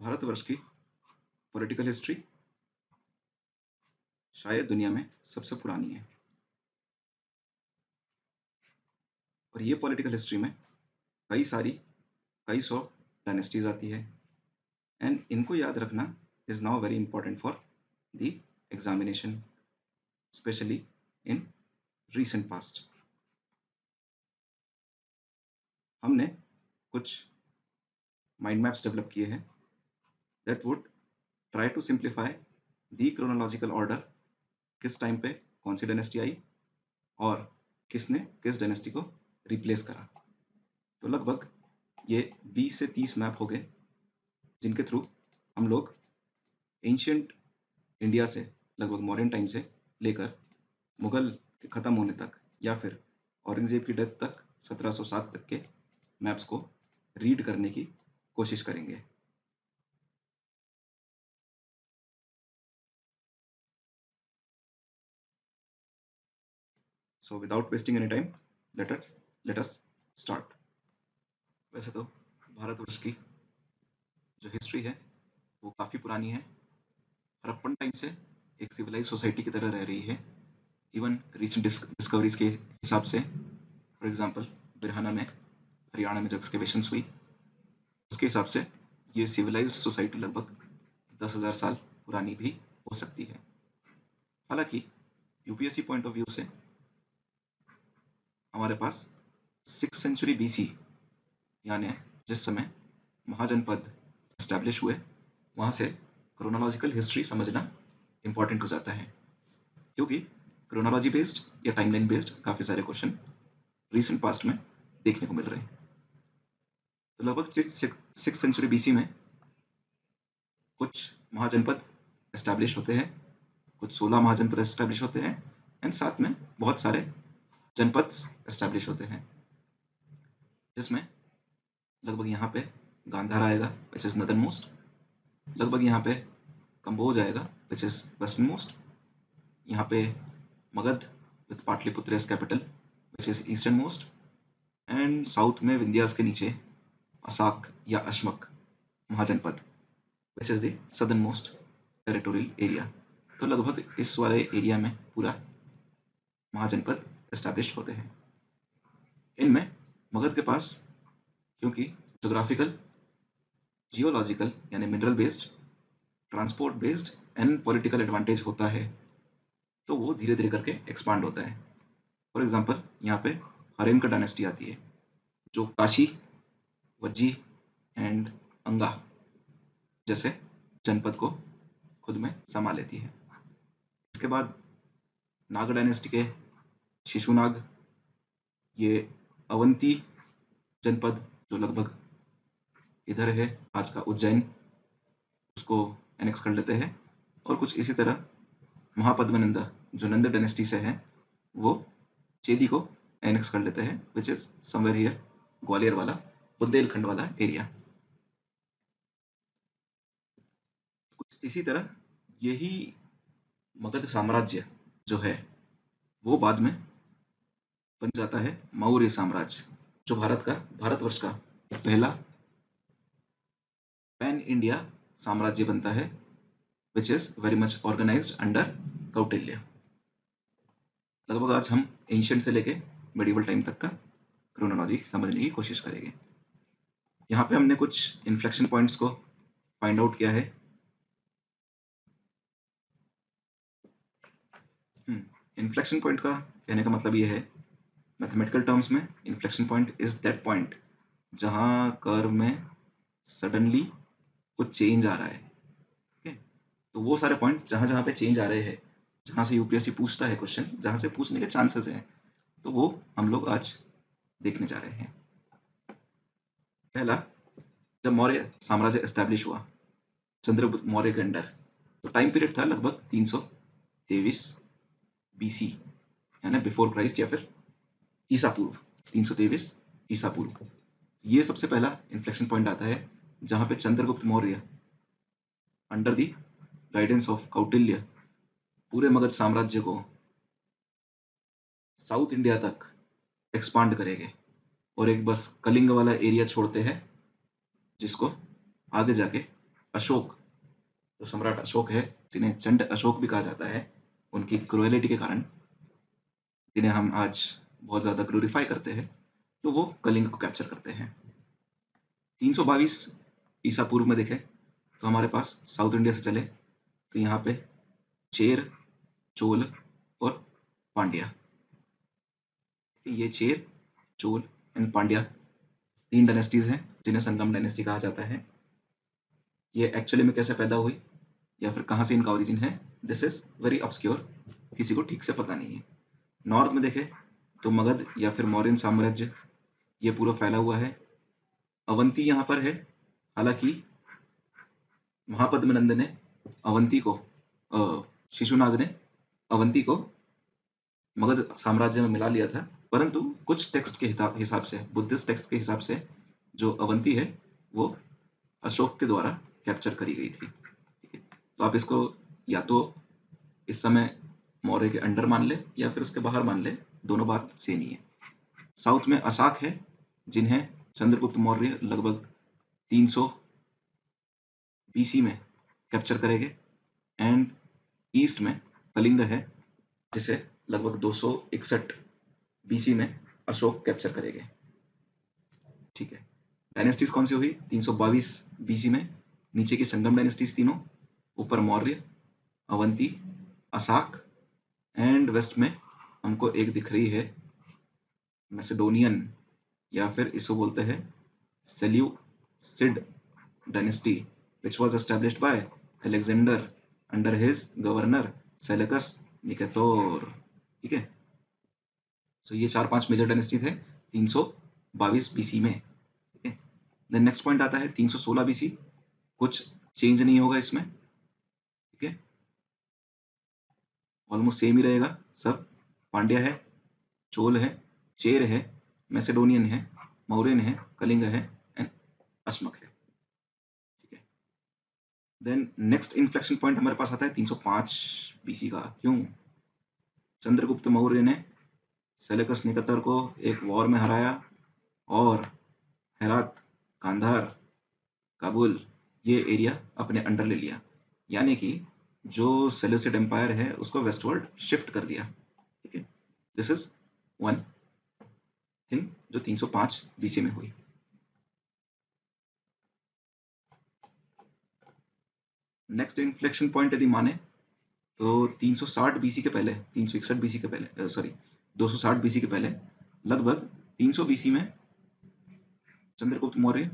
भारतवर्ष की political history शायद दुनिया में सबसे पुरानी है और ये पॉलिटिकल हिस्ट्री में कई सौ डायनेस्टीज आती है एंड इनको याद रखना is now very important for the examination specially in recent past। हमने कुछ माइंड मैप्स डेवलप किए हैं that would try to simplify the chronological order, किस टाइम पे कौन सी डायनेस्टी आई और किसने किस डायनेस्टी को रिप्लेस करा। तो लगभग ये 20 से 30 मैप हो गए जिनके थ्रू हम लोग एंशियंट इंडिया से लगभग मॉडर्न टाइम से लेकर मुगल के ख़त्म होने तक या फिर औरंगजेब की डेथ तक 1707 तक के मैप्स को रीड करने की कोशिश करेंगे। So without wasting any time let us start. वैसे तो भारतवर्ष की जो हिस्ट्री है वो काफ़ी पुरानी है। हड़प्पन टाइम से एक सिविलाइज सोसाइटी की तरह रह रही है। इवन रिसेंट डिस्कवरीज के हिसाब से, फॉर एग्जांपल बिरहाना में हरियाणा में जो एक्सकेवेशंस हुई उसके हिसाब से ये सिविलाइज्ड सोसाइटी लगभग 10,000 साल पुरानी भी हो सकती है। हालांकि यूपीएससी पॉइंट ऑफ व्यू से हमारे पास 6th सेंचुरी बीसी यानी जिस समय महाजनपद एस्टैब्लिश हुए वहाँ से क्रोनोलॉजिकल हिस्ट्री समझना इम्पॉर्टेंट हो जाता है, क्योंकि क्रोनोलॉजी बेस्ड या टाइमलाइन बेस्ड काफ़ी सारे क्वेश्चन रिसेंट पास्ट में देखने को मिल रहे हैं। तो लगभग 6th सेंचुरी बीसी में कुछ महाजनपद एस्टैब्लिश होते हैं, कुछ 16 महाजनपद एस्टैब्लिश होते हैं एंड साथ में बहुत सारे जनपद एस्टैब्लिश होते हैं, जिसमें लगभग यहाँ पे गांधार आएगा विच इज़ नदर्न मोस्ट, लगभग यहाँ पे कंबोज आएगा विच इज़ वेस्टर्न मोस्ट, यहाँ पे Magadha with Pataliputra as capital which is eastern most and south में विंध्यास के नीचे असाक या Ashmaka Mahajanapada which is the southern most territorial area. तो लगभग इस वाले एरिया में पूरा महाजनपद एस्टैब्लिश होते हैं। इनमें मगध के पास क्योंकि जोग्राफिकल, जियोलॉजिकल यानी mineral based, transport based and political advantage होता है, तो वो धीरे धीरे करके एक्सपांड होता है। फॉर एग्जांपल यहाँ पे हरेम का डायनेस्टी आती है जो काशी, वज्जी एंड अंगा जैसे जनपद को खुद में समा लेती है। इसके बाद नागा डायनेस्टी के शिशुनाग, ये अवंती जनपद जो लगभग इधर है आज का उज्जैन, उसको एनेक्स कर लेते हैं और कुछ इसी तरह महापद्मनंदा जो नंद डायनेस्टी से है वो चेदी को एनेक्स कर लेते हैं which is somewhere here Gwalior वाला बुंदेलखंड वाला एरिया। कुछ इसी तरह यही मगध साम्राज्य जो है वो बाद में बन जाता है मौर्य साम्राज्य, जो भारतवर्ष का पहला पैन इंडिया साम्राज्य बनता है which is very much organized under Kautilya. लगभग आज हम एंशियंट से लेके मेडिवल टाइम तक का क्रोनोलॉजी समझने की कोशिश करेंगे। यहाँ पे हमने कुछ इन्फ्लेक्शन पॉइंट्स को फाइंड आउट किया है। इन्फ्लेक्शन पॉइंट का कहने का मतलब ये है, मैथमेटिकल टर्म्स में inflection point is that point जहाँ कर्व में सडनली कुछ चेंज आ रहा है। ठीक है, तो वो सारे पॉइंट जहाँ जहाँ पे चेंज आ रहे हैं, जहाँ से यूपीएससी पूछता है क्वेश्चन, जहाँ से पूछने के चांसेस हैं, तो वो हम लोग आज देखने जा रहे हैं। पहला, जब मौर्य साम्राज्य एस्टैब्लिश हुआ चंद्रगुप्त मौर्य के अंडर, तो टाइम पीरियड था लगभग 323 बीसी यानी बिफोर क्राइस्ट या फिर ईसा पूर्व, 323 ईसा पूर्व। ये सबसे पहला इन्फ्लेक्शन पॉइंट आता है जहाँ पे Chandragupta Maurya under the guidance of Kautilya पूरे मगध साम्राज्य को साउथ इंडिया तक एक्सपांड करेंगे और एक बस कलिंग वाला एरिया छोड़ते हैं जिसको आगे जाके अशोक, जो सम्राट अशोक है, जिन्हें चंड अशोक भी कहा जाता है, उनकी क्रुएलिटी के कारण, जिन्हें हम आज बहुत ज़्यादा ग्लोरीफाई करते हैं, तो वो कलिंग को कैप्चर करते हैं। 322 ईसा पूर्व में देखें तो हमारे पास साउथ इंडिया से चले तो यहाँ पे चेर, चोल और पांड्या, ये चेर, चोल एंड पांड्या 3 डायनेस्टीज हैं जिन्हें संगम डायनेस्टी कहा जाता है। ये एक्चुअली में कैसे पैदा हुई या फिर कहाँ से इनका ओरिजिन है, दिस इज वेरी ऑब्सक्योर, किसी को ठीक से पता नहीं है। नॉर्थ में देखें तो मगध या फिर मौर्यन साम्राज्य ये पूरा फैला हुआ है। अवंती यहाँ पर है, हालांकि महापद्मनंद ने अवंती को शिशुनाग ने अवंती को मगध साम्राज्य में मिला लिया था, परंतु कुछ टेक्स्ट के हिसाब से, बुद्धिस्ट टेक्स्ट के हिसाब से जो अवंती है वो अशोक के द्वारा कैप्चर करी गई थी। ठीक है, तो आप इसको या तो इस समय मौर्य के अंडर मान ले या फिर उसके बाहर मान ले, दोनों बात सेम ही है। साउथ में अशाक है, जिन्हें चंद्रगुप्त मौर्य लगभग 300 बीसी में कैप्चर करेंगे। एंड ईस्ट में कलिंग है, जिसे लगभग 261 बीसी में अशोक कैप्चर करेंगे। ठीक है, डायनेस्टीज कौन सी हुई 322 बीसी में, नीचे की संगम डायनेस्टीज तीनों, ऊपर मौर्य, अवंती, अशाक, एंड वेस्ट में हमको एक दिख रही है मैसेडोनियन, या फिर इसको बोलते हैं Seleucid dynasty, which was established by Alexander under his governor Seleucus Nicator. ठीक है, सो ये 4-5 मेजर डायनेस्टीज है 322 बीसी में। ठीक है, देन नेक्स्ट पॉइंट आता है 316 बीसी, कुछ चेंज नहीं होगा इसमें। ठीक है, ऑलमोस्ट सेम ही रहेगा सब। पांड्या है, चोल है, चेर है, मैसेडोनियन है, मौर्यन है, कलिंग है एंड अश्मक है। ठीक है, देन नेक्स्ट इन्फ्लेक्शन पॉइंट हमारे पास आता है 305 बीसी का। क्यों? चंद्रगुप्त मौर्य ने सेलेकस निकतर को एक वॉर में हराया और हेरात, कांधार, काबुल ये एरिया अपने अंडर ले लिया, यानी कि जो सेल्यूसिड एम्पायर है उसको वेस्टवर्ड शिफ्ट कर दिया। ठीक है, दिस इज वन थिंग जो 305 बीसी में हुई। नेक्स्ट इन्फ्लेक्शन पॉइंट यदि माने तो 360 बीसी के पहले, 361 बीसी के पहले, सॉरी 260 बीसी के पहले, लगभग 300 बीसी में चंद्रगुप्त मौर्य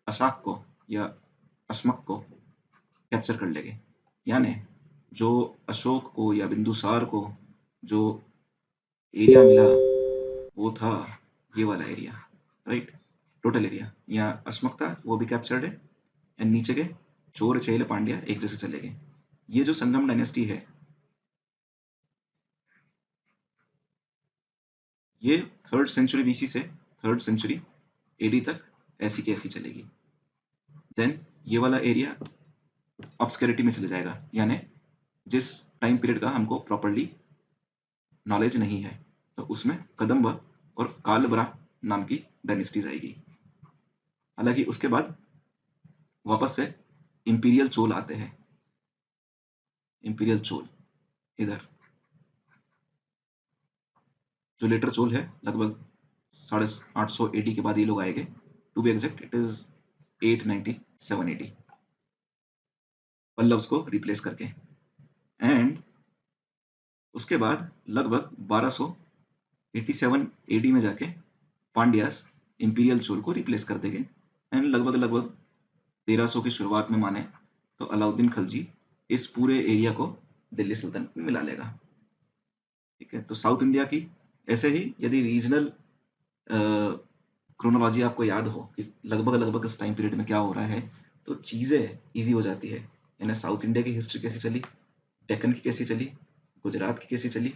अशाक को या अश्मक को कैप्चर कर लेंगे, यानी जो अशोक को या बिंदुसार को जो एरिया मिला वो था ये वाला एरिया, राइट, टोटल एरिया। यहाँ अश्मक था वो भी कैप्चर्ड है, एंड नीचे के चोर, चेल, पांड्या एक जैसे चले गए। ये जो संगम डायनेस्टी है ये 3rd सेंचुरी बीसी से 3rd सेंचुरी एडी तक ऐसी की ऐसी चलेगी। देन ये वाला एरिया ऑब्सक्योरिटी में चले जाएगा, यानी जिस टाइम पीरियड का हमको प्रॉपरली नॉलेज नहीं है, तो उसमें कदम्ब और कालबरा नाम की डायनेस्टीज आएगी। हालांकि उसके बाद वापस से इंपीरियल चोल आते हैं, इंपीरियल चोल इधर, जो लेटर चोल है लगभग 850 एडी के बाद ये लोग आएंगे। To be exact it is 897 AD, Pallavas को रिप्लेस करके। एंड उसके बाद लगभग 1287 एडी में जाके पांड्यास इंपीरियल चोल को रिप्लेस कर देंगे। एंड लगभग 1300 की शुरुआत में माने तो अलाउद्दीन खलजी इस पूरे एरिया को दिल्ली सल्तनत में मिला लेगा। ठीक है, तो साउथ इंडिया की ऐसे ही यदि रीजनल क्रोनोलॉजी आपको याद हो कि लगभग इस टाइम पीरियड में क्या हो रहा है, तो चीज़ें ईजी हो जाती है। यानी साउथ इंडिया की हिस्ट्री कैसी चली, डेक्कन की कैसी चली, गुजरात की कैसी चली,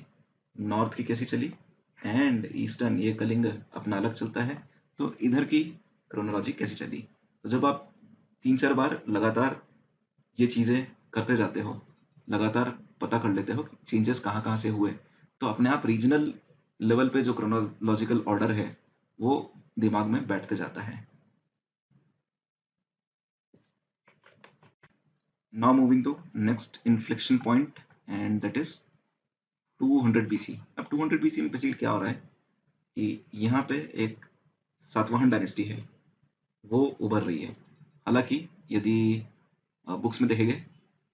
नॉर्थ की कैसी चली, एंड ईस्टर्न ये कलिंग अपना अलग चलता है, तो इधर की क्रोनोलॉजी कैसी चली। तो जब आप 3-4 बार लगातार ये चीज़ें करते जाते हो, लगातार पता कर लेते हो चेंजेस कहाँ कहाँ से हुए, तो अपने आप रीजनल लेवल पे जो क्रोनोलॉजिकल ऑर्डर है वो दिमाग में बैठते जाता है। Now moving to next inflection point and that is 200 BC। अब 200 BC में बेसिकली क्या हो रहा है कि यहाँ पे एक सातवाहन डायनेस्टी है, वो उभर रही है। हालांकि यदि बुक्स में देखेंगे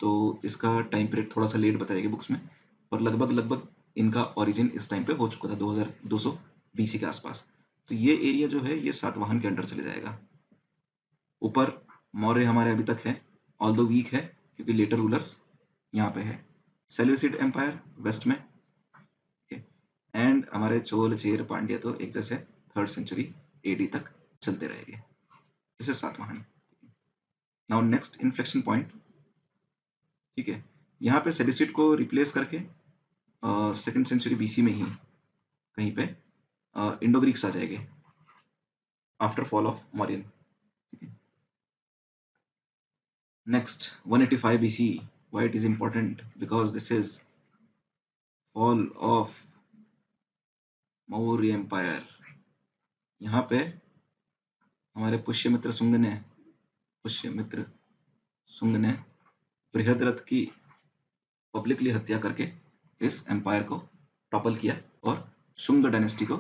तो इसका टाइम पीरियड थोड़ा सा लेट बताया गया बुक्स में, पर लगभग लगभग इनका ओरिजिन इस टाइम पे हो चुका था 2200 BC के आसपास। तो ये एरिया जो है ये सातवाहन के अंडर चले जाएगा। ऊपर मौर्य हमारे अभी तक है, ऑल्दो वीक है क्योंकि लेटर रूलर्स यहाँ पे है। सेल्यूसिड एम्पायर वेस्ट में, एंड हमारे चोल चेर पांड्या तो एक जैसे 3rd सेंचुरी AD तक चलते रहेंगे। इसे Satavahana. Now next inflection point, ठीक है, यहाँ पे सेल्यूसिड को रिप्लेस करके 2nd सेंचुरी BC में ही कहीं पे इंडो ग्रीक्स आ जाएंगे after fall of Mauryan. Next 185 BC, why it is important? Because this is fall of Maurya empire. यहाँ पे हमारे पुष्यमित्र शुंग ने बृहद्रथ की पब्लिकली हत्या करके इस एम्पायर को टॉपल किया और शुंग डायनेस्टी को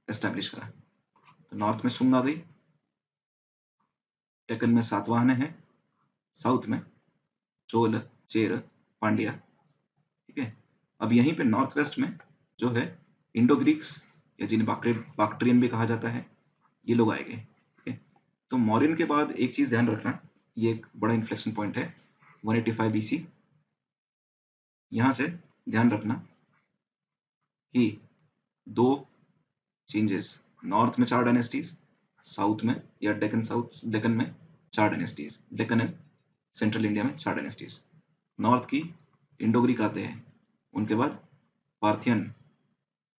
एस्टैब्लिश करा। तो नॉर्थ में शुंग आ गई, डेक्कन में सातवाहन है, साउथ में चोल चेर पांड्या, ठीक है। अब यहीं पे नॉर्थ वेस्ट में जो है इंडो ग्रीक्स या जिन्हें बाक्ट्रियन भी कहा जाता है, ये लोग आएंगे, ठीक है। तो मौर्यन के बाद एक चीज ध्यान रखना, ये एक बड़ा इन्फ्लेक्शन पॉइंट है 185 BC। यहां से ध्यान रखना कि दो चेंजेस, नॉर्थ में 4 डायनेस्टीज, साउथ में या डेक्कन में 4 dynasties, Deccan and central India में 4 डायनेस्टीज। नॉर्थ की इंडो ग्रीक आते हैं, उनके बाद पार्थियन,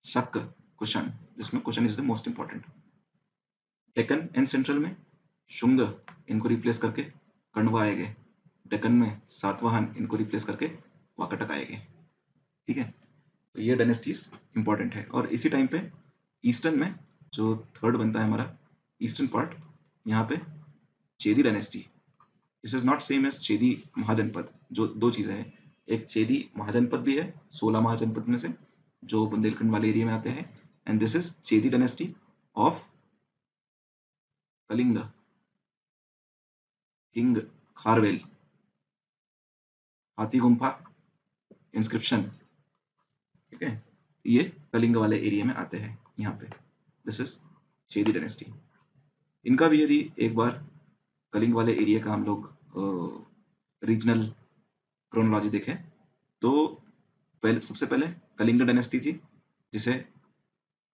शक, कुशन, जिसमें cushion is the most important. Deccan and central में शुंग, इनको रिप्लेस करके कण्वा आएंगे। डेक्कन में सातवाहन, इनको रिप्लेस करके वाकाटक आएंगे, ठीक है। तो ये डायनेस्टीज इंपॉर्टेंट है। और इसी टाइम पे ईस्टर्न में जो थर्ड बनता है हमारा ईस्टर्न पार्ट, यहाँ पे Chedi dynasty. This is not same as Chedi Mahajanapada, जो दो चीजें हैं। एक चेदी महाजनपद भी है 16 महाजनपद में से जो बुंदेलखंड वाले एरिया में आते हैं, and this is Chedi dynasty of Kalinga, king Kharavela, Hathi Gumpha inscription, ठीक है। ये कलिंग वाले एरिया में आते हैं यहाँ पे। This is Chedi dynasty. इनका भी यदि एक बार कलिंग वाले एरिया का हम लोग रीजनल क्रोनोलॉजी देखें तो सबसे पहले कलिंग डायनेस्टी थी, जिसे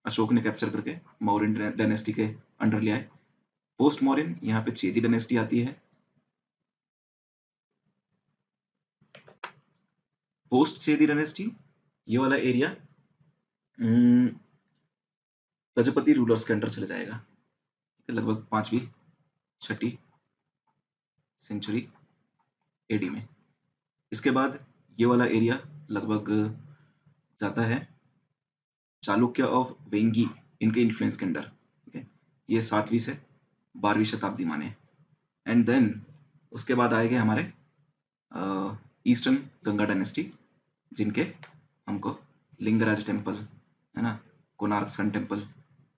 अशोक ने कैप्चर करके मौर्यन डायनेस्टी के अंडर लिया है। पोस्ट मौर्यन यहाँ पे चेदी डायनेस्टी आती है। पोस्ट चेदी डायनेस्टी ये वाला एरिया गजपति रूलर्स के अंडर चले जाएगा, लगभग 5वीं 6ठी सेंचुरी AD में। इसके बाद ये वाला एरिया लगभग जाता है चालुक्य ऑफ वेंगी, इनके इन्फ्लुएंस के अंडर, ठीक है। ये 7वीं से 12वीं शताब्दी माने। एंड देन उसके बाद आएंगे हमारे ईस्टर्न गंगा डायनेस्टी, जिनके हमको लिंगराज टेम्पल है ना, कोणार्क सन टेम्पल,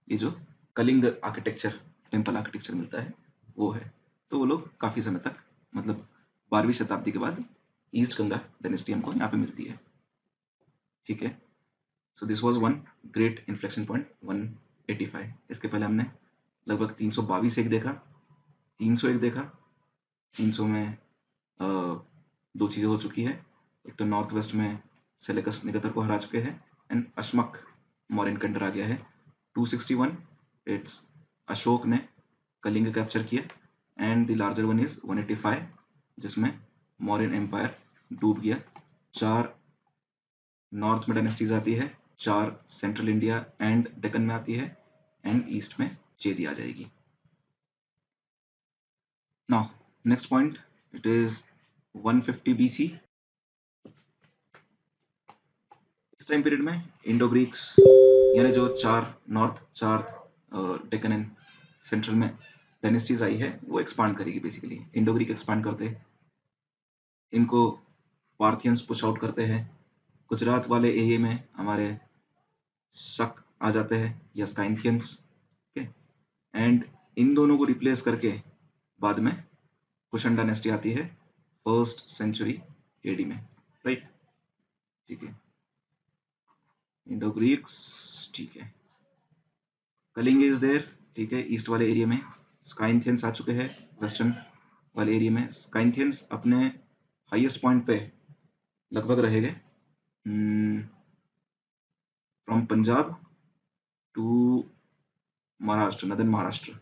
ये जो कलिंग आर्किटेक्चर, टेम्पल आर्किटेक्चर मिलता है वो है। तो वो लोग काफी समय तक, मतलब 12वीं शताब्दी के बाद ईस्ट गंगा डायनेस्टी हमको यहाँ पे मिलती है, ठीक है। So this was one great inflection point 185। इसके पहले हमने लगभग 322 एक देखा, 301 देखा। 300 में दो चीजें हो चुकी है, एक तो नॉर्थ वेस्ट में सेलेकस निकतर को हरा चुके हैं, एंड अश्मक मौर्यन के अंडर आ गया है। 261 इट्स अशोक ने कलिंग कैप्चर किया, and the larger one is 185, जिसमें मौर्यन एम्पायर डूब गया। 4 नॉर्थ में डायनेस्टीज आती है, 4 सेंट्रल इंडिया एंड डेक्कन में आती है, एंड ईस्ट में चेदी आ जाएगी। Now next point, it is 150 BC। इस टाइम पीरियड में इंडो ग्रीक्स यानी जो 4 नॉर्थ, 4 डेक्कन एंड सेंट्रल में डायनेस्टीज आई है, वो एक्सपांड करेगी। बेसिकली इंडो ग्रीक एक्सपांड करते इनको पार्थियंस पुश आउट करते हैं। गुजरात वाले एरिया में हमारे शक आ जाते हैं या स्काइंथियंस के, एंड इन दोनों को रिप्लेस करके बाद में कुशन डायनेस्टी आती है 1st सेंचुरी एडी में, राइट। ठीक है, इंडो ग्रीक्स, ठीक है, कलिंग इज देयर, ठीक है, ईस्ट वाले एरिया में। स्काइंथियंस आ चुके हैं वेस्टर्न वाले एरिया में। स्काइंथियंस अपने हाईएस्ट पॉइंट पे लगभग रहेंगे from Punjab to Maharashtra, northern Maharashtra,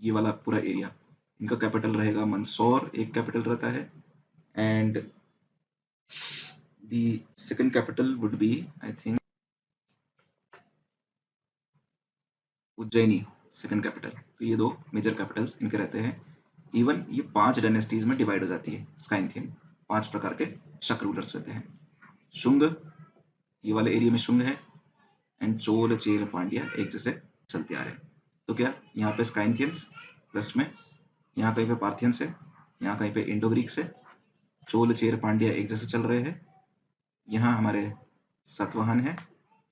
ये वाला पूरा एरिया। इनका कैपिटल रहेगा मंदसौर, एक कैपिटल रहता है, and the second capital would be I think Ujjaini, second capital. तो ये दो मेजर कैपिटल्स इनके रहते हैं। इवन ये 5 डायनेस्टीज में डिवाइड हो जाती है स्काइंथियन, 5 प्रकार के शक रूलर्स रहते हैं। शुंग, ये वाले एरिया में शुंग है, एंड चोल चेर पांड्या एक जैसे चलते आ रहे हैं। तो क्या यहाँ पे स्काइंथियंस वेस्ट में, यहाँ कहीं पे पार्थियंस है, यहाँ कहीं पे इंडो ग्रीक्स है, चोल चेर पांड्या एक जैसे चल रहे हैं। यहाँ हमारे सातवाहन है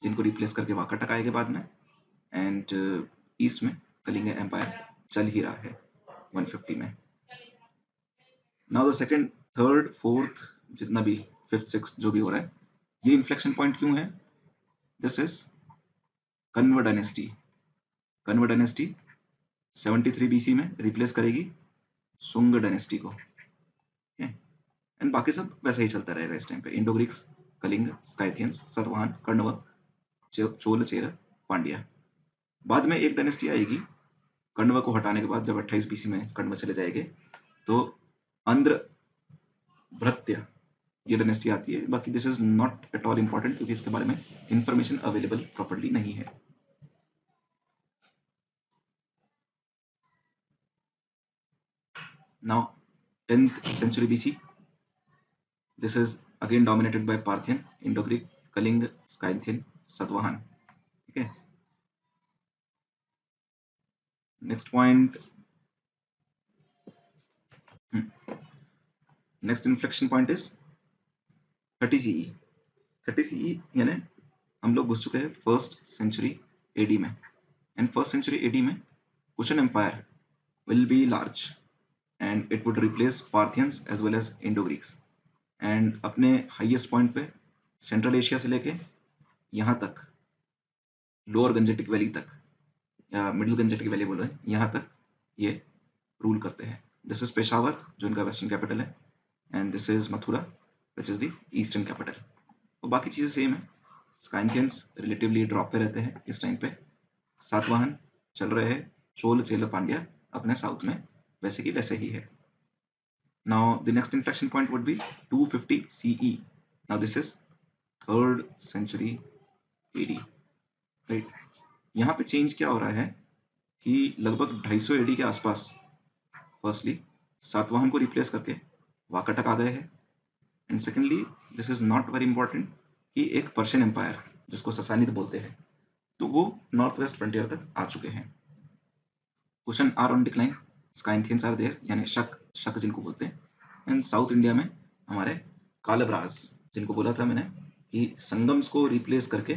जिनको रिप्लेस करके वाकाटक आएंगे बाद में, एंड ईस्ट में कलिंग एम्पायर चल ही रहा है 150 में। Now the second, third, fourth, जितना भी फिफ्थ, सिक्स्थ जो भी हो रहा है, ये इन्फ्लेक्शन पॉइंट क्यों है? This is Kanva dynasty. Kanva dynasty 73 BC में रिप्लेस करेगी सुंग डायनेस्टी को, एंड बाकी सब वैसे ही चलता रहेगा इस टाइम पे। Indo Greeks, Kalinga, Scythians, Satavahana, Kanva, Chola Chera Pandya. बाद में एक डायनेस्टी आएगी कण्व को हटाने के बाद, जब 28 बीसी में कण्व चले जाएंगे तो अंध्र भृत्य ये डायनेस्टी आती है। बाकी this is not at all important क्योंकि इसके बारे में इंफॉर्मेशन अवेलेबल प्रॉपर्ली नहीं है। Now 10th century BC, this is again dominated by Parthian, Indo-Greek, Kaling, Scythian, Satavahan. ठीक है, next point, next inflection point is 30 CE। 30 CE यानी हम लोग घुस चुके हैं 1st century AD में, एंड 1st century AD में Kushan empire will be large and it would replace Parthians as well as Indo-Greeks, and अपने हाईएस्ट पॉइंट पे सेंट्रल एशिया से लेके यहाँ तक लोअर गंजेटिक वैली तक या मिडिल गंजेटिक वैली बोलो, यहाँ तक ये रूल करते हैं। दिस इज पेशावर जो इनका वेस्टर्न कैपिटल है, and this is Mathura which is the eastern capital. तो बाकी चीज़ें सेम है। स्काइंथियंस रिलेटिवली ड्रॉप पे रहते हैं इस टाइम पे, सातवाहन चल रहे हैं, चोल चेल पांड्या अपने साउथ में वैसे की वैसे ही है। Now the next inflection point would B 250 CE। Now this is 3rd century AD, right. यहाँ पे चेंज क्या हो रहा है कि लगभग 250 AD के आसपास फर्स्टली सातवाहन को रिप्लेस करके वाकाटक आ गए हैं, and secondly this is not very important कि एक पर्शियन एम्पायर जिसको ससानिद बोलते हैं, तो वो नॉर्थ वेस्ट फ्रंटियर तक आ चुके हैं। Kushan are on decline, Scythians are there, यानी शक, शक जिनको बोलते हैं, एंड साउथ इंडिया में हमारे कालब्राज जिनको बोला था मैंने कि संगम्स को रिप्लेस करके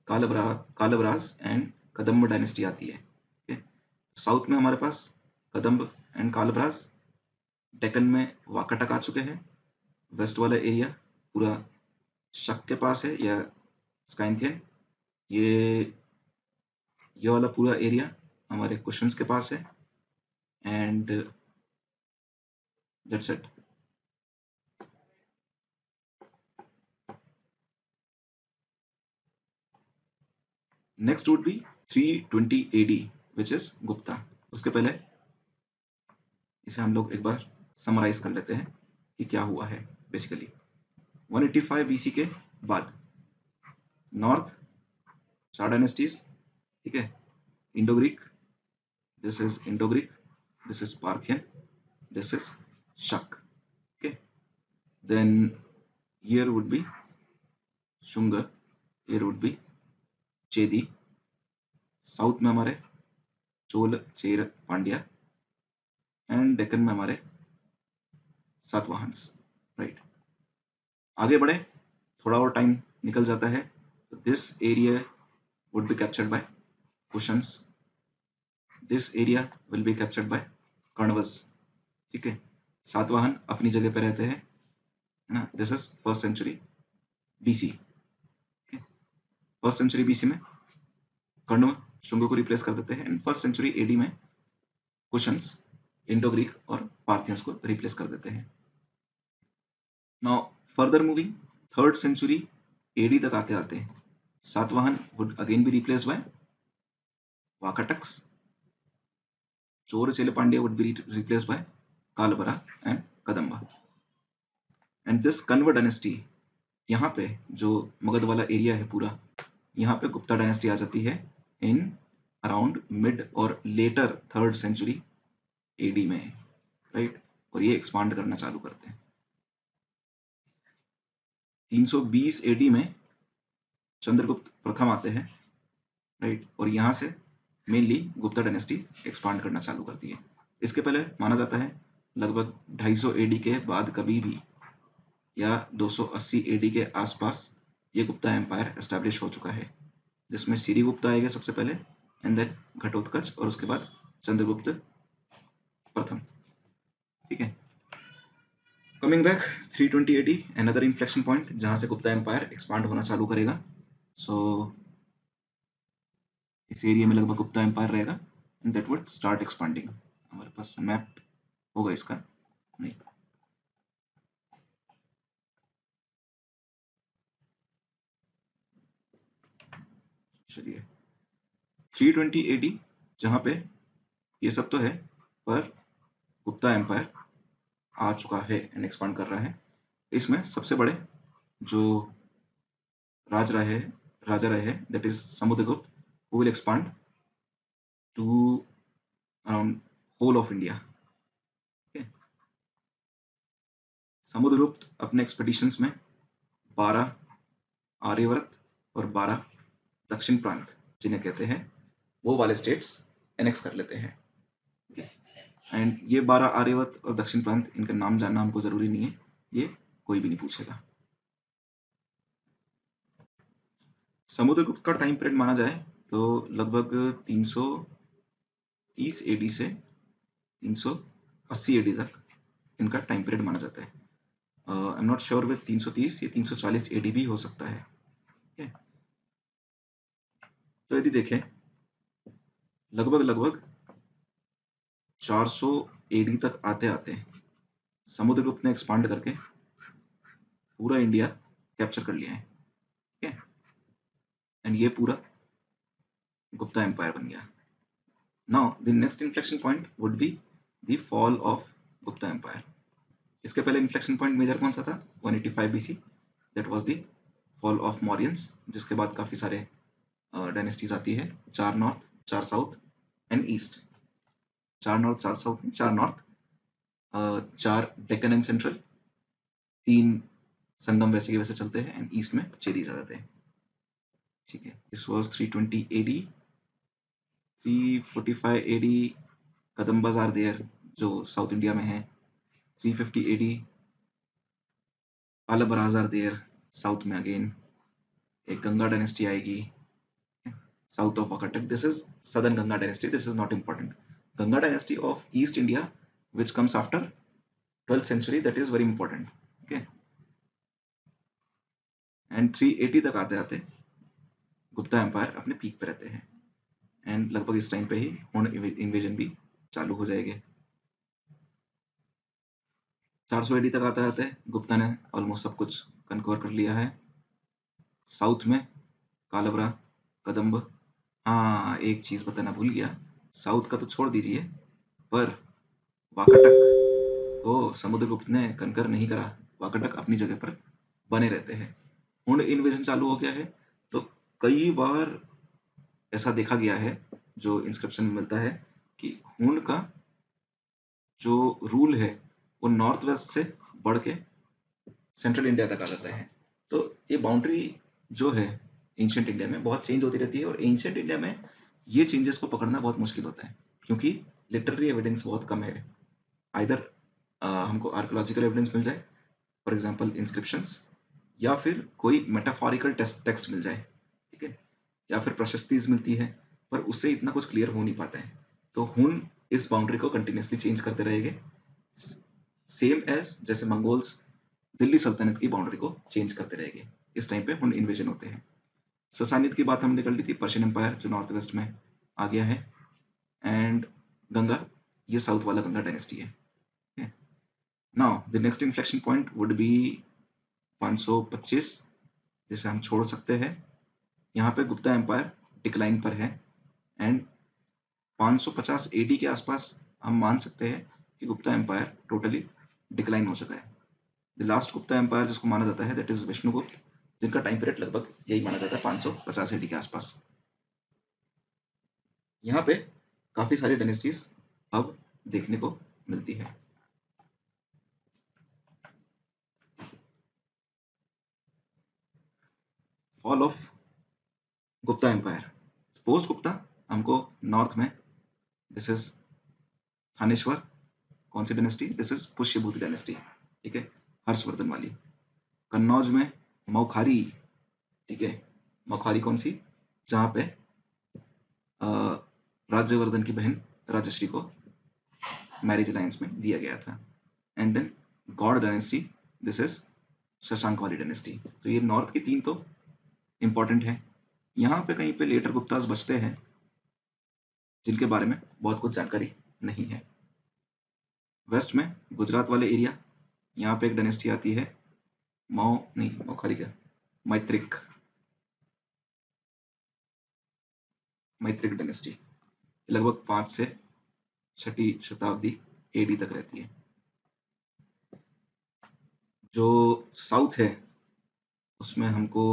कालब्राज एंड कदम्ब डायनेस्टी आती है। साउथ में हमारे पास कदम्ब एंड कालब्राज, डेक्कन में वाकाटक आ चुके हैं, वेस्ट वाला एरिया पूरा शक के पास है या स्काइंथियन, ये वाला पूरा एरिया हमारे कुशन्स के पास है, and that's it. Next would be 320 AD which is Gupta. उसके पहले इसे हम लोग एक बार समराइज कर लेते हैं कि क्या हुआ है। बेसिकली 185 BC के बाद नॉर्थ 4 डायनेस्टीज, ठीक है, Indo Greek, this is Indo Greek, this is Parthian, this is Shak. Okay, then here would be Shunga, here would be Chedi, south में हमारे चोल चेर पांड्या, एंड डेक्कन में हमारे सातवाहन्स, राइट। आगे बढ़े, थोड़ा और टाइम निकल जाता है, तो this area would be captured by Kushans, this area will be captured by Kanvas, ठीक है। सातवाहन अपनी जगह पे रहते हैं ना। This is first century BC, first century BC में कण्व शुंग को रिप्लेस कर देते हैं, एंड फर्स्ट सेंचुरी एडी में कुशन्स इंडो ग्रीक और पार्थियंस को रिप्लेस कर देते हैं। Now further moving, third century AD तक आते आते Satavahana would again B replaced by Vakatakas, Chola Chera Pandya would be replaced by Kalabhra and Kadamba, and this Kanva dynasty, यहाँ पे जो मगध वाला एरिया है पूरा, यहाँ पे गुप्ता डायनेस्टी आ जाती है इन अराउंड मिड और लेटर थर्ड सेंचुरी एडी में, राइट। और ये एक्सपांड करना चालू करते हैं। 320 एडी में चंद्रगुप्त प्रथम आते हैं, राइट, और यहाँ से मेनली गुप्ता डायनेस्टी एक्सपांड करना चालू करती है। इसके पहले माना जाता है लगभग 250 एडी के बाद कभी भी या 280 एडी के आसपास ये गुप्ता एम्पायर एस्टैब्लिश हो चुका है, जिसमें सिरिगुप्त आएगा सबसे पहले, एंड देन घटोत्कच, और उसके बाद चंद्रगुप्त प्रथम, ठीक है। Coming back 320 AD, another inflection point जहां से गुप्ता एम्पायर एक्सपांड होना चालू करेगा। सो इस एरिया में लगभग गुप्ता एम्पायर रहेगा, and that would start expanding. हमारे पास मैप होगा इसका, नहीं, चलिए 320 एडी जहां पे ये सब तो है, पर गुप्ता एम्पायर आ चुका है एंड एक्सपांड कर रहा है। इसमें सबसे बड़े जो राजा रहे हैं, that is Samudragupta, who will expand to around whole of India. Samudragupta अपने एक्सपेडिशंस में 12 आर्यव्रत और 12 दक्षिण प्रांत जिन्हें कहते हैं वो वाले स्टेट्स एनेक्स कर लेते हैं, एंड ये 12 आर्यव्रत और दक्षिण प्रांत, इनका नाम जानना हमको जरूरी नहीं है, ये कोई भी नहीं पूछेगा। समुद्रगुप्त का टाइम पीरियड माना जाए तो लगभग 330 एडी से 380 एडी तक इनका टाइम पीरियड माना जाता है। I am not sure with 330 या 340 एडी भी हो सकता है, ठीक है। तो यदि देखें लगभग 400 एडी तक आते आते समुद्रगुप्त ने एक्सपांड करके पूरा इंडिया कैप्चर कर लिया है, ठीक है, एंड ये पूरा गुप्ता एम्पायर बन गया। Now the next inflection point would be the fall of Gupta empire. इसके पहले इन्फ्लेक्शन पॉइंट मेजर कौन सा था? 185 BC, that was the fall of Mauryans, जिसके बाद काफी सारे डायनेस्टीज आती है, 4 north, 4 south and east. 4 north, 4 south, 4 north, 4 Deccan and central, 3 Sangam वैसे के वैसे चलते हैं, एंड ईस्ट में चेरीज आ जाते हैं, ठीक है। This was 320 AD. 345 AD Kadambas are there, जो साउथ इंडिया में है। 350 एडी पालाबराज आर देयर, साउथ में अगेन। एक गंगा डायनेस्टी आएगी south of Vakataka, this is southern Ganga dynasty, this is not important. Ganga dynasty of East India, which comes after 12th century, that is very important, okay. And 380 तक आते आते Gupta empire अपने peak पे रहते हैं, एंड लगभग इस टाइम पे ही हुन इन्वेजन भी चालू हो जाएंगे। 400 एडी तक आते आते गुप्ता ने ऑलमोस्ट सब कुछ कन्क्वर कर लिया है। साउथ में कालबरा, कदम्ब, हाँ एक चीज बताना भूल गया, साउथ का तो छोड़ दीजिए, पर वाकाटक को समुद्रगुप्त ने कनकर नहीं करा, वाकाटक अपनी जगह पर बने रहते हैं। हुन इन्वेजन चालू हो गया है, तो कई बार ऐसा देखा गया है, जो इंस्क्रिप्शन में मिलता है, कि हुन का जो रूल है वो नॉर्थ वेस्ट से बढ़ के सेंट्रल इंडिया तक आ जाता है। तो ये बाउंड्री जो है एंशिएंट इंडिया में बहुत चेंज होती रहती है, और एंशिएंट इंडिया में ये चेंजेस को पकड़ना बहुत मुश्किल होता है, क्योंकि लिटरेरी एविडेंस बहुत कम है। आइदर हमको आर्कोलॉजिकल एविडेंस मिल जाए, फॉर एग्जांपल इंस्क्रिप्शंस, या फिर कोई मेटाफोरिकल टेक्स्ट मिल जाए, ठीक है, या फिर प्रशस्तिज मिलती है, पर उससे इतना कुछ क्लियर हो नहीं पाता है। तो हुन इस बाउंड्री को कंटिन्यूसली चेंज करते रहेंगे, सेम एज जैसे मंगोल्स दिल्ली सल्तनत की बाउंड्री को चेंज करते रहेंगे। इस टाइम पे हुन इन्वेजन होते हैं। ससानिद की बात हमने कर ली थी, पर्शियन एम्पायर जो नॉर्थ वेस्ट में आ गया है, एंड गंगा, ये साउथ वाला गंगा डायनेस्टी है। Now the next inflection point would B 525, जिसे हम छोड़ सकते हैं। यहाँ पे गुप्ता एम्पायर डिक्लाइन पर है, एंड 550 एडी के आसपास हम मान सकते हैं कि गुप्ता एम्पायर टोटली डिक्लाइन हो चुका है। द लास्ट गुप्ता एम्पायर जिसको माना जाता है दैट इज विष्णुगुप्त, जिनका टाइम पीरियड लगभग यही माना जाता है 550 एडी के आसपास। यहाँ पे काफी सारी डायनेस्टीज अब देखने को मिलती है। Fall of Gupta empire. Post Gupta हमको नॉर्थ में दिस इज थानेश्वर, कौन सी dynasty, this is Pushyabhuti dynasty, ठीक है, हर्षवर्धन वाली। कन्नौज में मौखारी, ठीक है, मौखारी कौन सी, जहां पे राज्यवर्धन की बहन राजश्री को मैरिज अलायंस में दिया गया था। And then Gauda dynasty, this is Shashank वाली डायनेस्टी। तो ये नॉर्थ की तीन तो इंपॉर्टेंट है। यहाँ पे कहीं पे लेटर गुप्तास बचते हैं जिनके बारे में बहुत कुछ जानकारी नहीं है। वेस्ट में गुजरात वाले एरिया, यहाँ पे एक डायनेस्टी आती है मौखारी क्या, मैत्रिक, मैत्रिक डायनेस्टी, लगभग 5 से 6वीं शताब्दी एडी तक रहती है। जो साउथ है उसमें हमको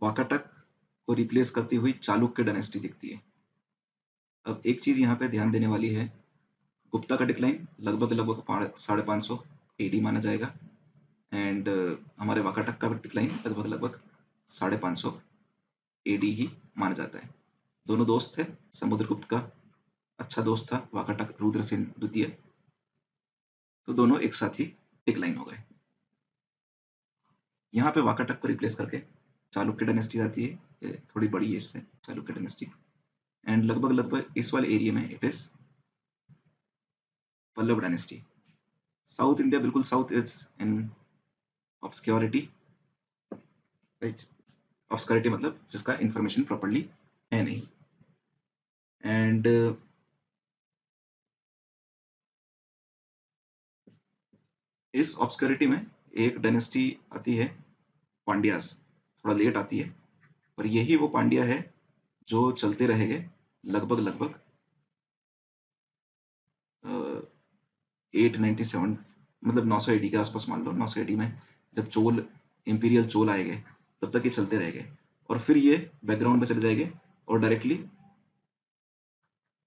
वाकाटक को रिप्लेस करती हुई चालुक्य डायनेस्टी दिखती है। अब एक चीज यहाँ पे ध्यान देने वाली है, गुप्ता का डिक्लाइन लगभग 550 एडी माना जाएगा, एंड हमारे वाकाटक का डिक्लाइन लगभग 550 एडी ही माना जाता है। दोनों दोस्त थे, समुद्रगुप्त का अच्छा दोस्त था वाकाटक रुद्रसेन द्वितीय, तो दोनों एक साथ ही डिक्लाइन हो गए। यहाँ पे वाकाटक को रिप्लेस करके चालुक्य डायनेस्टी आती है, ये थोड़ी बड़ी है इससे चालुक्य डायनेस्टी, एंड लगभग इस वाले एरिया में it is Pallava dynasty. South India बिल्कुल south is in obscurity, right, obscurity मतलब जिसका इंफॉर्मेशन प्रॉपर्ली है नहीं। एंड इस ऑब्सक्योरिटी में एक डायनेस्टी आती है पांड्यास, थोड़ा लेट आती है, पर यही वो पांड्या है जो चलते रहेंगे लगभग 897, मतलब 900 एडी के आसपास मान लो। 900 एडी में जब चोल इंपीरियल चोल आएंगे तब तक ये चलते रहेंगे, और फिर ये बैकग्राउंड में चले जाएंगे और डायरेक्टली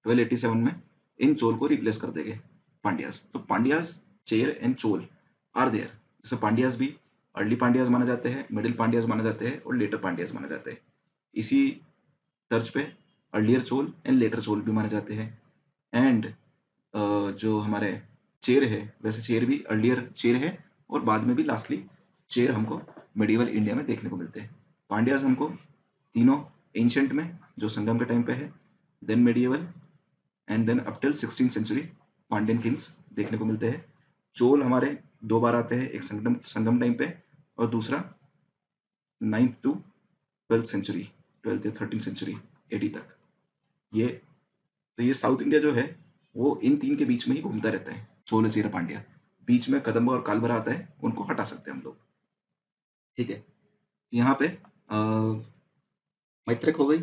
1287 में इन चोल को रिप्लेस कर देंगे पांड्यास। तो Pandyas, Chera and Chola are there. जैसे पांड्यास भी अर्ली पांड्यास माना जाते हैं, मिडिल पांड्यास माना जाते हैं, और लेटर पांड्यास माना जाते हैं। इसी तर्ज पे earlier Chola and later Chola भी माने जाते हैं। एंड जो हमारे चेर है, वैसे चेर भी अर्लियर चेर है, और बाद में भी लास्टली चेर हमको मेडिवल इंडिया में देखने को मिलते हैं। पांड्यास हमको तीनों एंशियंट में जो संगम के टाइम पे है, then medieval, and then up till 16th century Pandyan kings देखने को मिलते हैं। चोल हमारे 2 बार आते हैं, एक संगम टाइम पे, और दूसरा 9th to 12th century, 12th या 13th सेंचुरी एडी तक। ये तो ये साउथ इंडिया जो है वो इन तीन के बीच में ही घूमता रहता है, चोल चेर पांड्या। बीच में कदम्ब और कालबरा आता है, उनको हटा सकते हैं हम लोग, ठीक है। यहाँ पे मैत्रिक हो गई,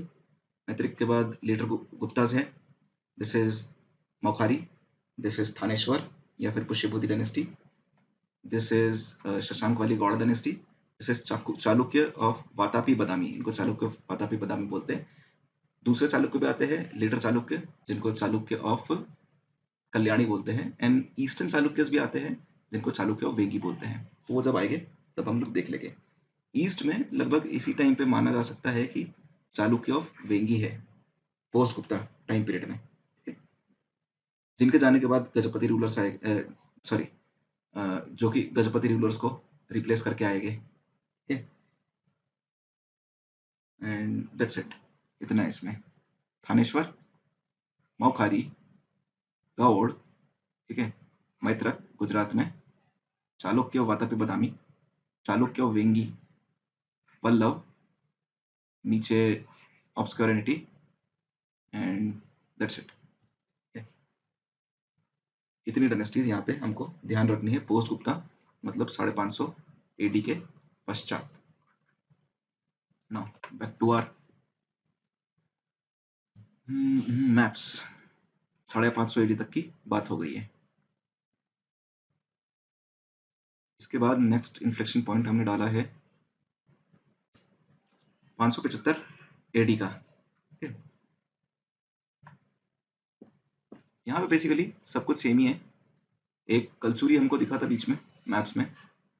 मैत्रिक के बाद लेटर गुप्ताज है, this is Maukhari, this is Thaneshwar या फिर Pushyabhuti dynasty, this is Shashank वाली Gauda dynasty, this is Chalukya of Vatapi Badami, इनको चालुक्य वातापी बदामी बोलते हैं। दूसरे चालुक्य भी आते हैं, लेटर चालुक्य, जिनको चालुक्य ऑफ कल्याणी बोलते हैं, एंड ईस्टर्न चालुक्यस भी आते हैं जिनको चालुक्य ऑफ वेगी बोलते हैं। तो वो जब आएंगे तब हम लोग देख लेंगे। ईस्ट में लगभग इसी टाइम पे माना जा सकता है कि चालुक्य ऑफ वेंगी है, पोस्ट गुप्ता टाइम पीरियड में, ठीक है? जिनके जाने के बाद गजपति रूलर्स आए, सॉरी, जो कि गजपति रूलर्स को रिप्लेस करके आएंगे। एंड दैट्स इट, इतना है इसमें। थानेश्वर, मौखारी, गौड़, ठीक है, मैत्रक गुजरात में, चालुक्य वातापी बदामी, चालुक्य वेंगी, पल्लव, नीचे ऑब्सक्योरिटी, एंड दैट्स इट। इतनी डायनेस्टीज यहाँ पे हमको ध्यान रखनी है पोस्ट गुप्ता, मतलब 550 एडी के पश्चात। Now back to our maps. 550 AD तक की बात हो गई है। इसके बाद नेक्स्ट इन्फ्लेक्शन पॉइंट हमने डाला है 575 एडी का। ठीक है, यहाँ पे बेसिकली सब कुछ सेम ही है। एक कलचुरी हमको दिखा था बीच में मैप्स में,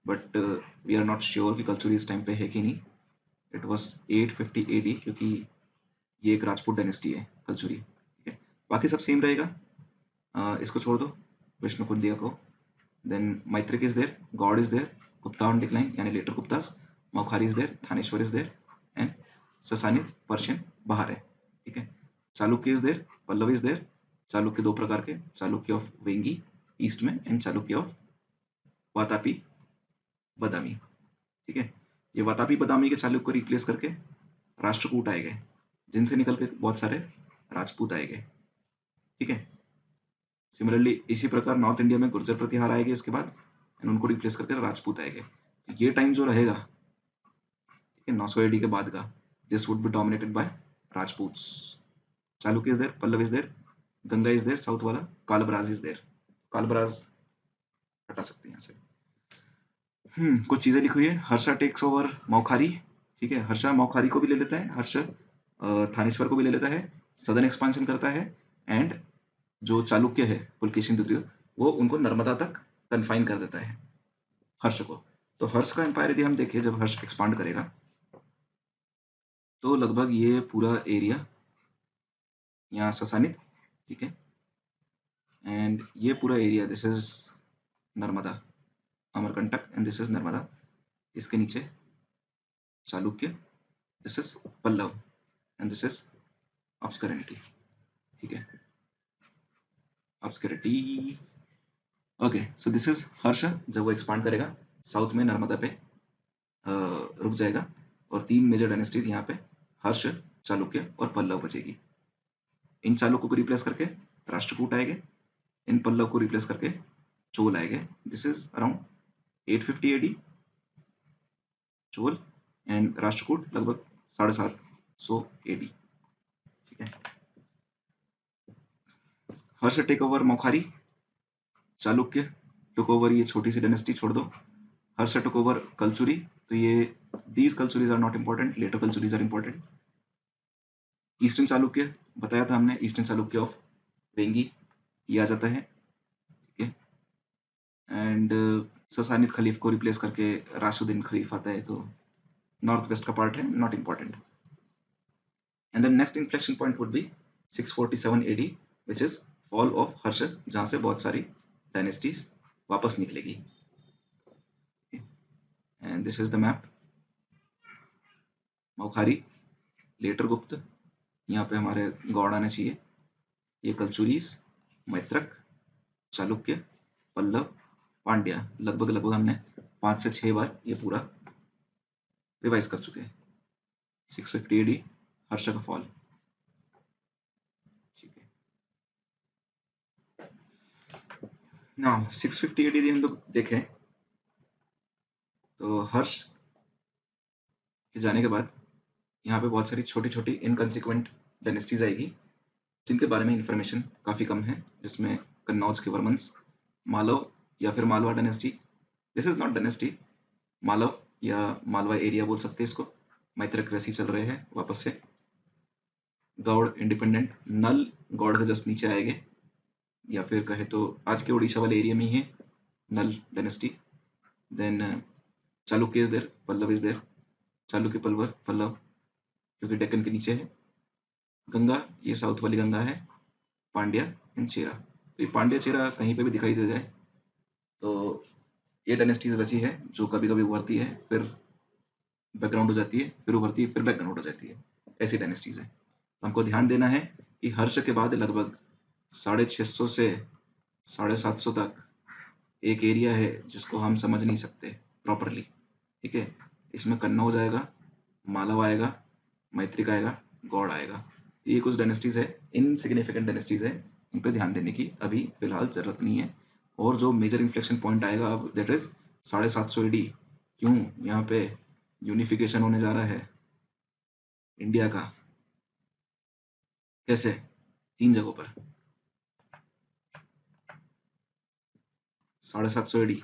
but we are not sure कि कलचुरी इस टाइम पे है कि नहीं। इट वॉज 850 एडी, क्योंकि ये एक राजपूत डायनेस्टी है कलचुरी। ठीक है, बाकी सब सेम रहेगा। इसको छोड़ दो, विष्णु कुंदिया को। Then Maitrak is there, Gaud is there, Gupta on decline यानी later Guptas, Maukhari is there, Thaneshwar is there, and Sasanid Persian बाहर है। ठीक है, Chalukya is there, Pallava is there. Chalukya दो प्रकार के, चालुक्य ऑफ वेंगी ईस्ट में एंड चालुक्य ऑफ वातापी बदामी। ठीक है, ये वातापी बदामी के चालुक्य को रिप्लेस करके राष्ट्रकूट आए गए, जिनसे निकल के बहुत सारे राजपूत आए गए। ठीक है, सिमिलरली इसी प्रकार नॉर्थ इंडिया में गुर्जर प्रतिहार आएंगे इसके बाद, एंड उनको रिप्लेस करके राजपूत आएंगे। तो ये टाइम जो रहेगा, ठीक है, 900 एडी के बाद का, this would be dominated by Rajputs. Chalukya is there, Pallava is there, Ganga is there south वाला, कालबराज इज देयर। कालबराज हटा सकते हैं यहाँ से। कुछ चीजें लिखी हुई है। Harsha takes over Maukhari. ठीक है, हर्षा मौखारी को भी ले लेता है, हर्ष थानेश्वर को भी ले लेता है, सदन एक्सपांशन करता है, एंड जो चालुक्य है पुलकेशिन द्वितीय, वो उनको नर्मदा तक कन्फाइन कर देता है हर्ष को। तो हर्ष का एम्पायर यदि हम देखें, जब हर्ष एक्सपांड करेगा तो लगभग ये पूरा एरिया यहाँ ससानित, ठीक है, एंड ये पूरा area, this is Narmada, Amarkantak, and this is Narmada. इसके नीचे Chalukya, this is Pallava, and this is obscurity. ठीक है, obscurity. Okay, so this is Harsh. जब वो एक्सपांड करेगा साउथ में नर्मदा पे रुक जाएगा, और तीन मेजर डायनेस्टीज यहाँ पे हर्ष, चालुक्य और पल्लव बचेगी। इन चालुक्य को रिप्लेस करके राष्ट्रकूट आएंगे, इन पल्लव को रिप्लेस करके चोल आएंगे। This is around 850 AD Chola, and Rashtrakuta लगभग 750 एडी। ठीक है, Harsh take over Maukhari, Chalukya took over ये छोटी सी डायनेस्टी छोड़ दो, हर्ष टुक ओवर कलचुरी। तो ये these Kalachuris are not important, later Kalachuris are important. Eastern Chalukya बताया था हमने, ईस्टर्न चालुक्य ऑफ वेंगी ये आ जाता है। ठीक है, एंड ससानिद खलीफ को रिप्लेस करके राशुद्दीन खलीफ आता है, तो नॉर्थ वेस्ट का पार्ट है, not important. And then next inflection point would be 647 AD, which is fall of Harsh, जहां से बहुत सारी डायनेस्टीज वापस निकलेगी। And this is the map. Maukhari, later Gupta, यहाँ पे हमारे गौड़ आने चाहिए। ये कलचुरीज, मैत्रक, चालुक्य, पल्लव, पांड्या, लगभग लगभग हमने 5 से 6 बार ये पूरा रिवाइज कर चुके हैं। 650 एडी हर्ष का फॉल। ठीक है, नाउ 650 एडी हम लोग देखें तो हर्ष के जाने के बाद यहाँ पे बहुत सारी छोटी छोटी इनकॉन्सिक्वेंट डायनेस्टीज आएगी, जिनके बारे में इंफॉर्मेशन काफ़ी कम है, जिसमें कन्नौज के वर्मन्स, मालव या फिर Malwa dynasty. This is not dynasty, Malava या मालवा एरिया बोल सकते हैं इसको। मैत्रक वैसे ही चल रहे हैं वापस से। गौड़ इंडिपेंडेंट, नल गौड़ के जस्ट नीचे आएंगे, या फिर कहे तो आज के उड़ीसा वाले एरिया में ही है Nala dynasty. Then Chalukya is there, Pallava is there, Chalukya Pallava क्योंकि डेक्कन के नीचे है। गंगा, ये साउथ वाली गंगा है, पांड्या एंड चेरा। तो ये पांड्या चेरा कहीं पे भी दिखाई दे जाए तो ये डायनेस्टीज वैसी है जो कभी कभी उभरती है, फिर बैकग्राउंड हो जाती है, फिर उभरती है, फिर बैकग्राउंड हो जाती है। ऐसी डायनेस्टीज है। हमको ध्यान देना है कि हर्ष के बाद लगभग 650 से 750 तक एक एरिया है जिसको हम समझ नहीं सकते प्रॉपरली। ठीक है, इसमें कन्नौज आएगा, मालव आएगा, मैत्रिक आएगा, गौड़ आएगा। ये कुछ डायनेस्टीज है, इनसिग्निफिकेंट डायनेस्टीज है, इन पे ध्यान देने की अभी फिलहाल जरूरत नहीं है। और जो मेजर इन्फ्लेक्शन पॉइंट आएगा अब, दैट इज 750 AD। क्यों? यहाँ पे यूनिफिकेशन होने जा रहा है इंडिया का। कैसे? 3 जगहों पर। 750 AD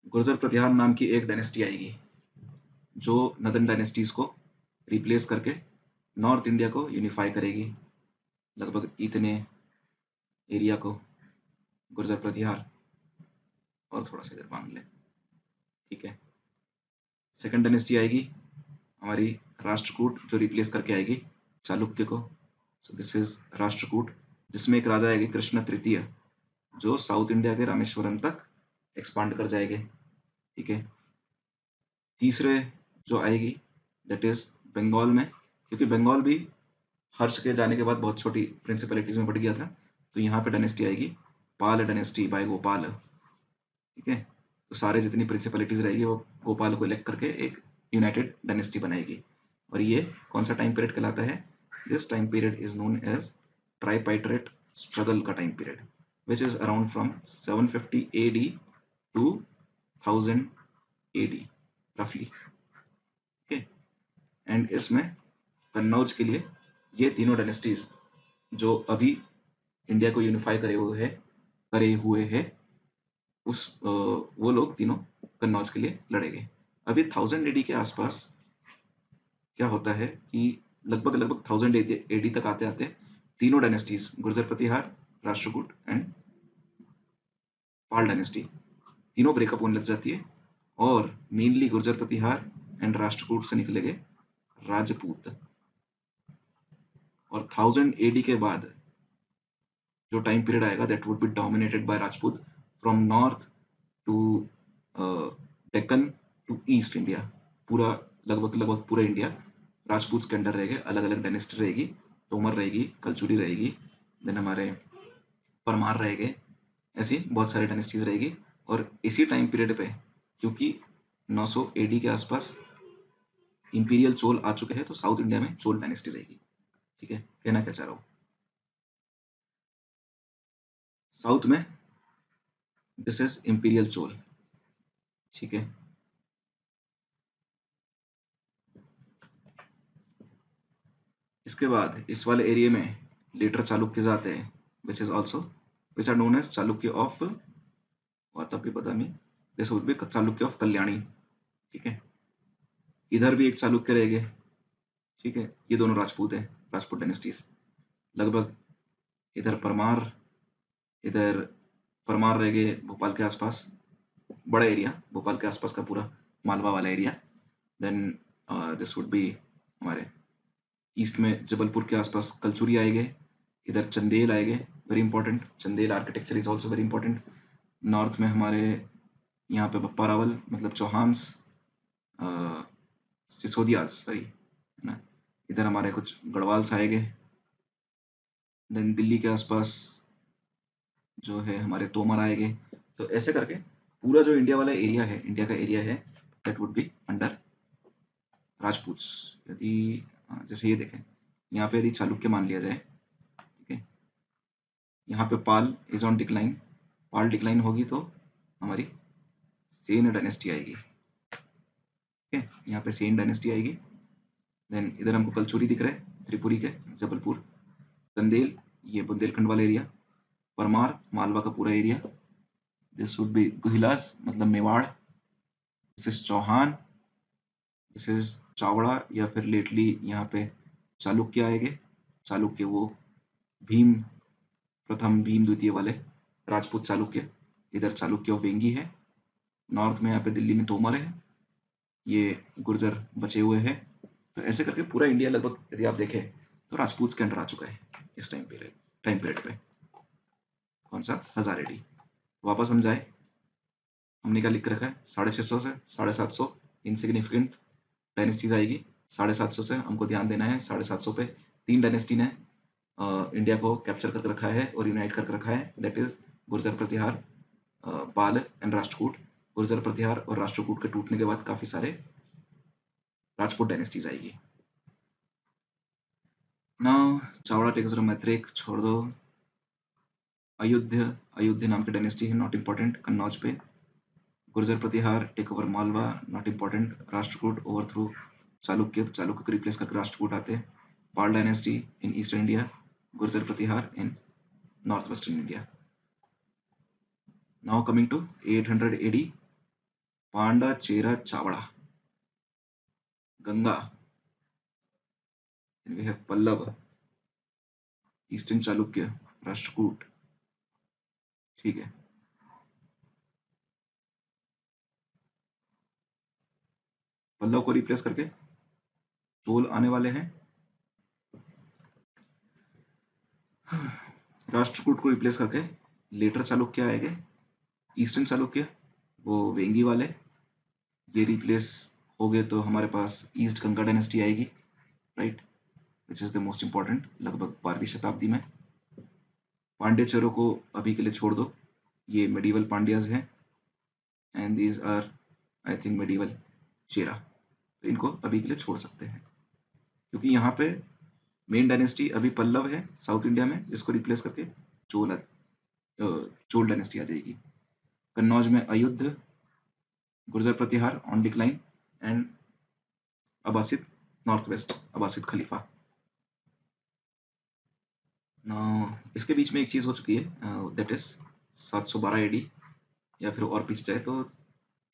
गुर्जर प्रतिहार नाम की एक डायनेस्टी आएगी जो नदन डायनेस्टीज को रिप्लेस करके नॉर्थ इंडिया को यूनिफाई करेगी, लगभग इतने एरिया को गुर्जर प्रतिहार और थोड़ा सा इधर मान लें। ठीक है, सेकंड डायनेस्टी आएगी हमारी राष्ट्रकूट, जो रिप्लेस करके आएगी चालुक्य को। सो दिस इज राष्ट्रकूट, जिसमें एक राजा आएगी कृष्ण तृतीय, जो साउथ इंडिया के रामेश्वरम तक एक्सपांड कर जाएंगे। ठीक है, तीसरे जो आएगी दैट इज बंगाल में, क्योंकि बंगाल भी हर्ष के जाने के बाद बहुत छोटी प्रिंसिपलिटीज में बढ़ गया था, तो यहाँ पे डायनेस्टी आएगी पाल डायनेस्टी बाय गोपाल। ठीक है, तो सारे जितनी प्रिंसिपलिटीज रहेगी वो गोपाल को इलेक्ट करके एक यूनाइटेड डायनेस्टी बनाएगी। और ये कौन सा टाइम पीरियड कहलाता है? This time period is known as tripartite struggle का time period, which is around from 750 AD to 1000 AD रफली। ओके, एंड इसमें कन्नौज के लिए ये तीनों डायनेस्टीज जो अभी इंडिया को यूनिफाई करे हुए हैं उस वो लोग तीनों कन्नौज के लिए लड़ेंगे। अभी 1000 AD के आसपास क्या होता है कि लगभग 1000 AD तक आते आते तीनों dynasties Gurjara Pratihara, Rashtrakuta and Pala dynasty तीनों ब्रेकअप होने लग जाती है, और मेनली गुर्जर प्रतिहार एंड राष्ट्रकूट से निकलेंगे राजपूत। और 1000 AD के बाद जो टाइम पीरियड आएगा that would be dominated by Rajput from north to Deccan to east India. पूरा लगभग पूरा इंडिया राजपूत के अंडर रहेगा। अलग अलग डायनेस्टी रहेगी, तोमर रहेगी, कलचुरी रहेगी, देन हमारे परमार रहेंगे, ऐसी बहुत सारी डायनेस्टीज रहेगी। और इसी टाइम पीरियड पे, क्योंकि 900 AD के आसपास इंपीरियल चोल आ चुके हैं, तो साउथ इंडिया में चोल डायनेस्टी रहेगी। ठीक है, कहना क्या चाह रहा हूँ, साउथ में दिस इज इंपीरियल चोल। ठीक है, इसके बाद इस वाले एरिया में लेटर चालुक्य आते हैं, which is also which are known as Chalukya of Vatapi Badami, this would be Chalukya of Kalyani. ठीक है, इधर भी एक चालुक्य रहेंगे। ठीक है, ये दोनों राजपूत है, राजपूत डायनेस्टीज। लगभग इधर परमार रहेंगे भोपाल के आसपास, बड़ा एरिया भोपाल के आसपास का पूरा मालवा वाला area. Then this would be हमारे ईस्ट में जबलपुर के आसपास कलचुरी आएंगे, इधर चंदेल आएंगे, very important, Chandel architecture is also very important. North में हमारे यहाँ पे बप्पा रावल मतलब चौहान्स, सिसोदियाज सॉरी, है ना। इधर हमारे कुछ गढ़वाल्स आएंगे। देन दिल्ली के आसपास जो है हमारे तोमर आएंगे। तो ऐसे करके पूरा जो इंडिया वाला एरिया है, इंडिया का एरिया है, दैट वुड बी अंडर राजपूत्स। यदि जैसे ये देखें, यहाँ पे यदि चालुक्य मान लिया जाए, ठीक है, यहाँ पे Pala is on decline, Pala decline होगी तो हमारी सेन डायनेस्टी आएगी। ठीक है, यहाँ पे सेन डायनेस्टी आएगी। देन इधर हमको कलचुरी दिख रहा है, त्रिपुरी के जबलपुर, चंदेल ये बुंदेलखंड वाला एरिया, परमार मालवा का पूरा area, this would be Guhilas मतलब Mewar, this is Chauhan, this is Chavda, या फिर लेटली यहाँ पे चालुक्य आएंगे। चालुक्य वो भीम प्रथम भीम द्वितीय वाले राजपूत चालुक्य। इधर चालुक्य ऑफ वेंगी है। नॉर्थ में यहाँ पे दिल्ली में तोमर है, ये गुर्जर बचे हुए हैं। तो ऐसे करके पूरा इंडिया लगभग यदि आप देखें तो राजपूत के अंडर आ चुका है इस टाइम पीरियड पे। कौन सा, 1000 एडी। वापस हम जाए, हमने क्या लिख रखा है, 650 से 750 इनसिग्निफिकेंट डायनेस्टीज आएगी। 750 से हमको ध्यान देना है, 750 पे 3 डायनेस्टी ने इंडिया को कैप्चर करके रखा है और यूनाइट करके रखा है, that is Gurjara Pratihara, Pala and Rashtrakuta. Gurjara Pratihara और राष्ट्रकूट के टूटने के बाद काफी सारे राजपूत डायनेस्टीज आएगी। नाउ चावड़ा टेक्स मैत्रेक छोड़ दो। अयोध्या नाम की डायनेस्टी है, नॉट इंपॉर्टेंट। कन्नौज पे Gurjara Pratihara take over Malwa, not important. Rashtrakuta over through Chalukya, तो चालुक्य को रिप्लेस करके राष्ट्रकूट आते। Pala dynasty in eastern India, Gurjara Pratihara in north western India. Now coming to 800 AD, Pandya Chera Chavda Ganga, and we have Pallava, eastern Chalukya, Rashtrakuta, ठीक है। पल्लव को रिप्लेस करके चोल आने वाले हैं। राष्ट्रकूट को रिप्लेस करके लेटर चालुक्य आएंगे। ईस्टर्न चालुक्य वो वेंगी वाले, ये रिप्लेस हो गए तो हमारे पास ईस्ट गंगा डायनेस्टी आएगी, right, which is the most important, लगभग 12वीं शताब्दी में। पांड्य चेरों को अभी के लिए छोड़ दो, ये मेडिवल पांड्याज हैं and these are I think medieval Chera, तो इनको अभी के लिए छोड़ सकते हैं क्योंकि यहाँ पे मेन डायनेस्टी अभी पल्लव है साउथ इंडिया में, जिसको रिप्लेस करके चोल डायनेस्टी आ जाएगी। कन्नौज में Ayudha, Gurjara Pratihara on decline and Abbasid north west, Abbasid खलीफा। इसके बीच में एक चीज हो चुकी है, दैट इज 712 एडी, या फिर और पीछे जाए तो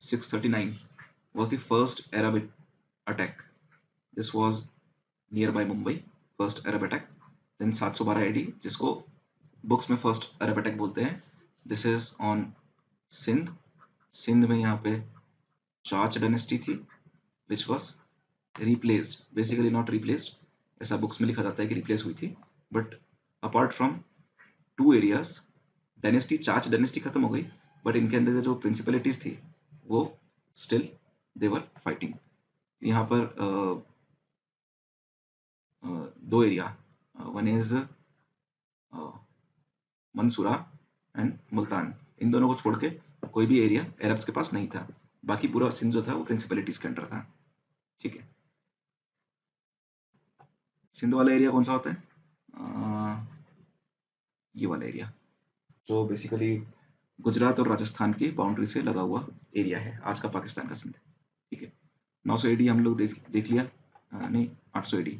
639 was the first Arab attack. This was nearby Mumbai, first Arab attack. Then 712 AD, जिसको बुक्स में फर्स्ट अरब अटैक बोलते हैं, this is on Sindh. Sindh में यहाँ पे चाच डायनेस्टी थी which was replaced, basically not replaced, ऐसा बुक्स में लिखा जाता है कि रिप्लेस हुई थी, but apart from 2 areas dynasty, Chach dynasty खत्म हो गई, बट इनके अंदर जो प्रिंसिपलिटीज थी वो स्टिल दे वर फाइटिंग। यहाँ पर 2 area, one is Mansura and Multan, इन दोनों को छोड़ के कोई भी एरिया अरब्स के पास नहीं था, बाकी पूरा सिंध जो था वो प्रिंसिपलिटीज के अंडर था, ठीक है। सिंध वाला एरिया कौन सा होता है, ये वाला एरिया जो बेसिकली गुजरात और राजस्थान की बाउंड्री से लगा हुआ एरिया है, आज का पाकिस्तान का सिंध, ठीक है। 900 एडी हम लोग देख लिया, नहीं 800 एडी।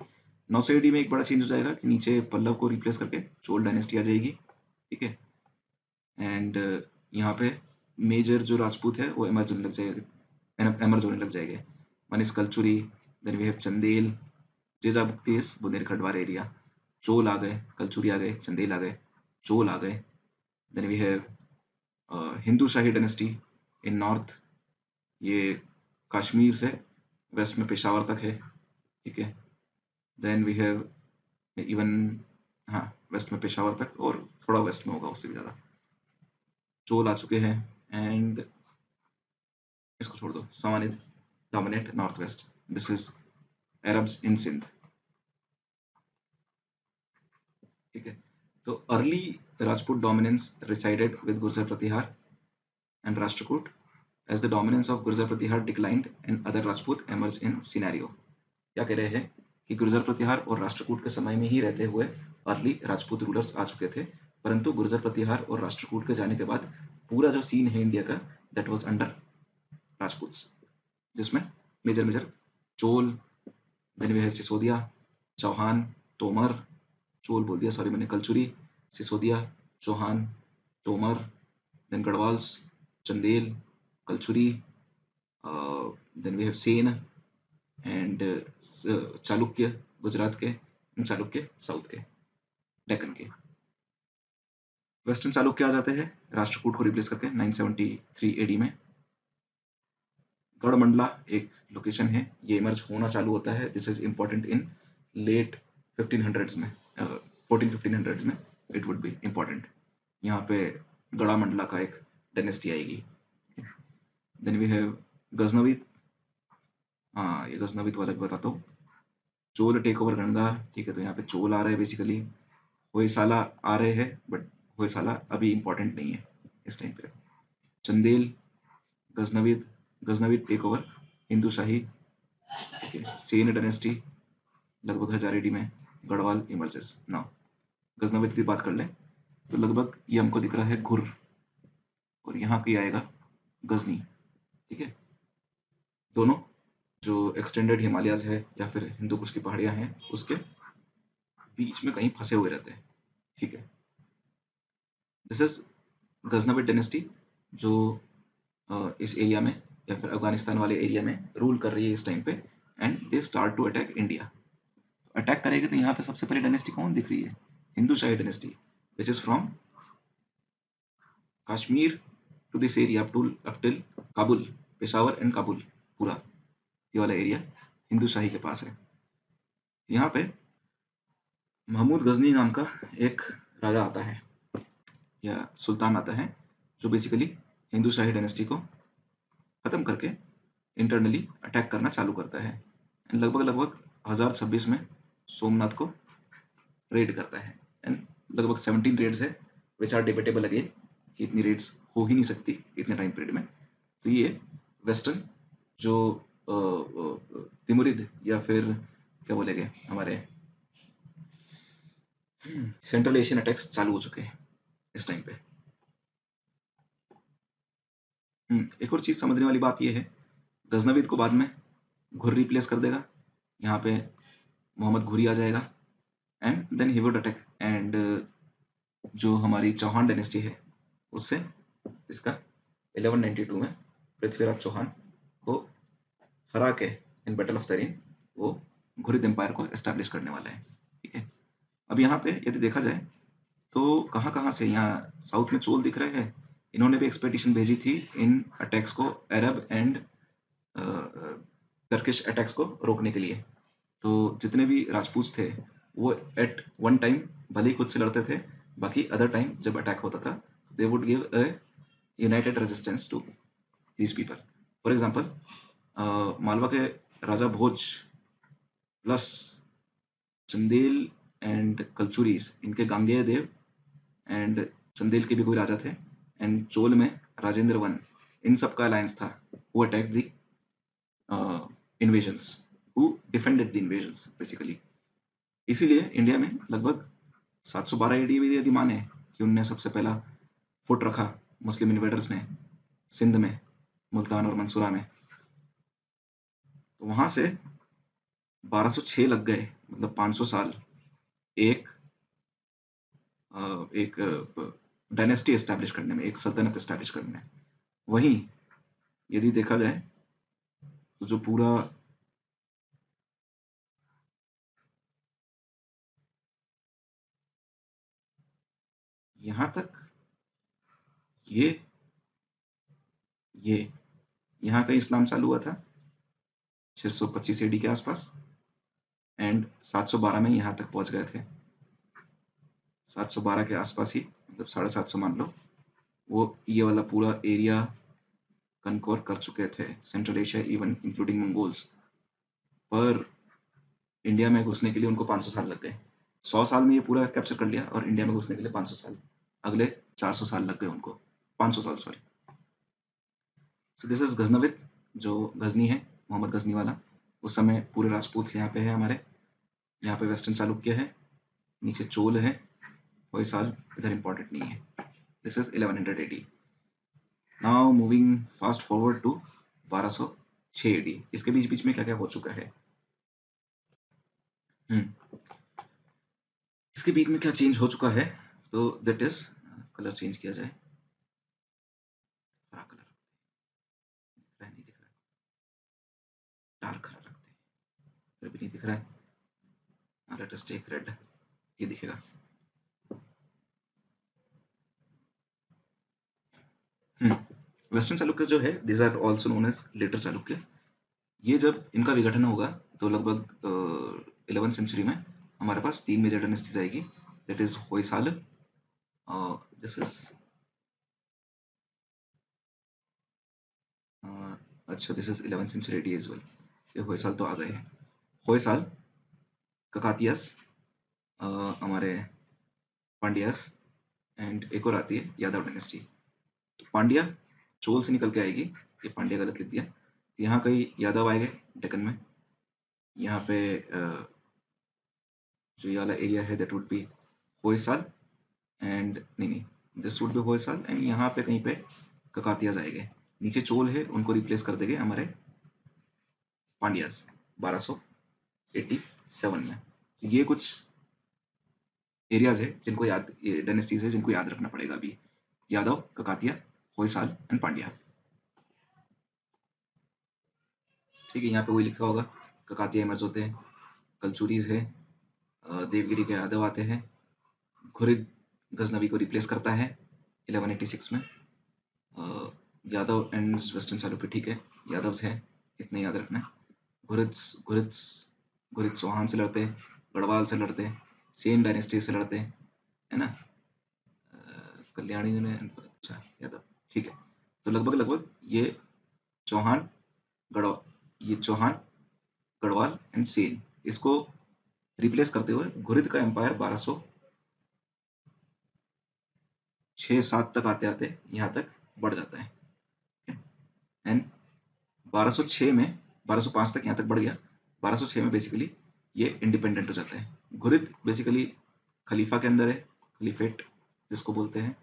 900 एडी में एक बड़ा चेंज हो जाएगा कि नीचे पल्लव को रिप्लेस करके चोल डायनेस्टी आ जाएगी, ठीक है। एंड यहाँ पे मेजर जो राजपूत है वो एमर्ज होने लग जाएंगे। One is Kalachuri, then we have Chandel, Jeja Bhuktis, Bundel खडवार एरिया, चोल आ गए, कलचुरी आ गए, चंदेल आ गए, चोल आ गए। Then we have Hindu Shahi dynasty in north, ये कश्मीर से वेस्ट में पेशावर तक है, ठीक है। देन वी हैव इवन, हाँ वेस्ट में पेशावर तक और थोड़ा वेस्ट में होगा उससे भी ज़्यादा, चोल आ चुके हैं। एंड इसको छोड़ दो, Samanid dominate north west, this is Arabs in Sindh, ठीक है। तो early Rajput dominance resided with Gurjara Pratihara and Rashtrakuta, as the dominance of Gurjar Pratihar declined and other Rajput emerged in scenario। क्या कह रहे हैं कि गुर्जर प्रतिहार और राष्ट्रकूट के समय में ही रहते हुए अर्ली राजपूत रूलर्स आ चुके थे, परंतु गुर्जर प्रतिहार और राष्ट्रकूट के जाने के बाद पूरा जो सीन है इंडिया का, दैट वाज अंडर राजपूत्स, जिसमें major Chola, then we have Sisodia, Chauhan, Tomar, Chola बोल दिया सॉरी मैंने, Kalachuri, Sisodia, Chauhan, Tomar, then Garhwals, Chandel, Kalachuri, then we have Sen and Chalukya Gujarat के, चालुक्य साउथ के, डेक्कन के। वेस्टर्न चालुक्य आ जाते हैं राष्ट्रकूट को रिप्लेस करके 973 एडी में। गढ़मंडला एक लोकेशन है, ये इमर्ज होना चालू होता है, this is important in late 1500s में, 1400-1500s में इट वुड बी इंपॉर्टेंट। यहाँ पे गड़ा मंडला का एक डायनेस्टी आएगी। Then we have Ghaznavid. हाँ, ये गजनवीद वाला भी बताता हूँ। चोल टेक ओवर गंगा, ठीक है, तो यहाँ पे चोल आ रहे हैं बेसिकली। होयसाला आ रहे हैं, बट होयसाला अभी इंपॉर्टेंट नहीं है इस टाइम पे। चंदेल, गजनवीद, गजनवीद टेक ओवर हिंदू शाही, ठीक है। सेन डायनेस्टी लगभग 1000 AD में गढ़वाल इमर्जेस नाउ। गजनवीद की बात कर लें तो लगभग ये हमको दिख रहा है घुर, और यहाँ की आएगा गजनी, ठीक है। दोनों जो एक्सटेंडेड हिमालयाज है या फिर हिंदू कुश की पहाड़ियाँ हैं उसके बीच में कहीं फंसे हुए रहते हैं, ठीक है। दिस इज गजनवीद डायनेस्टी जो इस एरिया में या फिर अफगानिस्तान वाले एरिया में रूल कर रही है इस टाइम पे, and they start to attack India. Attack करेगी तो यहाँ पे सबसे पहले डायनेस्टी कौन दिख रही है? Hindu Shahi dynasty, which is from Kashmir to this area up till Kabul, Peshawar and Kabul, पूरा ये वाला एरिया हिंदू शाही के पास है। यहाँ पे महमूद गजनी नाम का एक राजा आता है या सुल्तान आता है जो बेसिकली हिंदू शाही डायनेस्टी को खत्म करके इंटरनली अटैक करना चालू करता है। लगभग लगभग 1026 में सोमनाथ को रेड करता है, एंड लगभग 17 रेड्स है विच आर डिबेटेबल अगेन कि इतनी रेड्स हो ही नहीं सकती इतने टाइम पीरियड में। तो ये वेस्टर्न जो तिमुरिद या फिर क्या बोलेंगे हमारे सेंट्रल एशियन अटैक्स चालू हो चुके हैं इस टाइम पे। एक और चीज समझने वाली बात ये है, गजनवीद को बाद में घुर रिप्लेस कर देगा, यहाँ पे मोहम्मद घुरी आ जाएगा, and then he would attack, and जो हमारी चौहान डायनेस्टी है उससे इसका 1192 में पृथ्वीराज चौहान को हरा के इन बैटल ऑफ तरीन वो घुरिद एम्पायर को एस्टैब्लिश करने वाला है, ठीक है। अब यहाँ पे यदि देखा जाए तो कहाँ कहाँ से, यहाँ साउथ में चोल दिख रहे हैं, इन्होंने भी एक्सपेडिशन भेजी थी इन अटैक्स को, अरब एंड टर्किश अटैक्स को रोकने के लिए। तो जितने भी राजपूत थे वो एट वन टाइम भले ही खुद से लड़ते थे, बाकी अदर टाइम जब अटैक होता था they would give a united resistance to these people. For example Malwa के राजा भोज प्लस चंदेल एंड कलचुरीज, इनके गांगेय देव एंड चंदेल के भी कोई राजा थे, एंड चोल में राजेंद्र वन, इन सब का अलायंस था वो attack the invasions, who defended the invasions basically. इसीलिए इंडिया में लगभग 712 AD भी यदि माने कि उनने सबसे पहला फुट रखा मुस्लिम इन्वेडर्स ने सिंध में, मुल्तान और मंसूरा में, तो वहां से 1206 लग गए, मतलब 500 साल एक एक डायनेस्टी एस्टैब्लिश करने में, एक सल्तनत एस्टैब्लिश करने में। वहीं यदि देखा जाए तो जो पूरा यहाँ तक ये यहाँ का इस्लाम चालू हुआ था 625 AD के आसपास, एंड 712 में यहाँ तक पहुंच गए थे। 712 के आसपास ही, मतलब 750 मान लो, वो ये वाला पूरा एरिया कनकोर कर चुके थे, central Asia even including Mongols. पर इंडिया में घुसने के लिए उनको 500 साल लग गए। 100 साल में ये पूरा कैप्चर कर लिया, और इंडिया में घुसने के लिए 500 साल, अगले 400 साल लग गए उनको, 500 साल sorry. So this is Ghaznavid, जो गजनी है, मोहम्मद गजनी वाला। उस समय पूरे राजपूत यहाँ पे है हमारे, यहाँ पे वेस्टर्न चालुक्य है, नीचे चोल है, होयसाल इधर इंपॉर्टेंट नहीं है। This is 1100 AD। Now moving fast forward to 1206 AD। इसके बीच बीच में क्या क्या हो चुका है, इसके बीच में क्या चेंज हो चुका है, तो दैट इज, कलर चेंज किया जाए, हरा कलर नहीं दिख रहा है, डार्क हरा रखते हैं, फिर भी नहीं दिख रहा है, लेट अस टेक रेड, ये दिखेगा। वेस्टर्न चालुक्य जो है, this are also known as later Chalukya. ये जब इनका विघटन होगा तो लगभग 11th सेंचुरी में हमारे पास 3 मेजर डायनेस्टीज आएगी, that is Hoysala, this is अच्छा, this is 11th century AD as well. ये होयसाल तो आ गए हैं। होयसाल, ककातियास, हमारे पांड्यास, एंड एक और आती है यादव डायनेस्टी। तो पांड्या चोल से निकल के आएगी, ये पांड्या गलत लिख दिया। यहाँ कई यादव आएंगे डेक्कन में। यहाँ पे जो ये वाला एरिया है that would be Hoysala and नहीं, this would be Hoysala, and यहाँ पे कहीं पे ककातियाज आएंगे। नीचे चोल है, उनको रिप्लेस कर देंगे हमारे पांड्यास 1287 में। ये कुछ एरियाज है जिनको याद, डायनेस्टीज है जिनको याद रखना पड़ेगा अभी। यादव, ककातिया, होयसाल एंड पांड्या। ठीक है, यहाँ पे वही लिखा होगा, ककातिया इमर्ज होते हैं, कलचुरीज है, देवगिरी के यादव आते हैं, घुरिद गजनवी को रिप्लेस करता है 1186 में। यादव एंड वेस्टर्न चालुक्य, ठीक है, यादव्स हैं, इतने याद रखना है। घुरिद घुरिद घुरिद चौहान से लड़ते हैं, गढ़वाल से लड़ते हैं, सेन डायनेस्टी से लड़ते हैं, है ना। कल्याणी में अच्छा यादव, ठीक है। तो लगभग लगभग ये चौहान गढ़वाल, ये चौहान गढ़वाल एंड सेन, इसको रिप्लेस करते हुए घुरिद का एम्पायर 1206-7 तक आते आते यहाँ तक बढ़ जाता है। एंड 1206 में 1205 तक यहाँ तक बढ़ गया। 1206 में बेसिकली ये इंडिपेंडेंट हो जाता है। घुरिद बेसिकली खलीफा के अंदर है, खलीफेट जिसको बोलते हैं।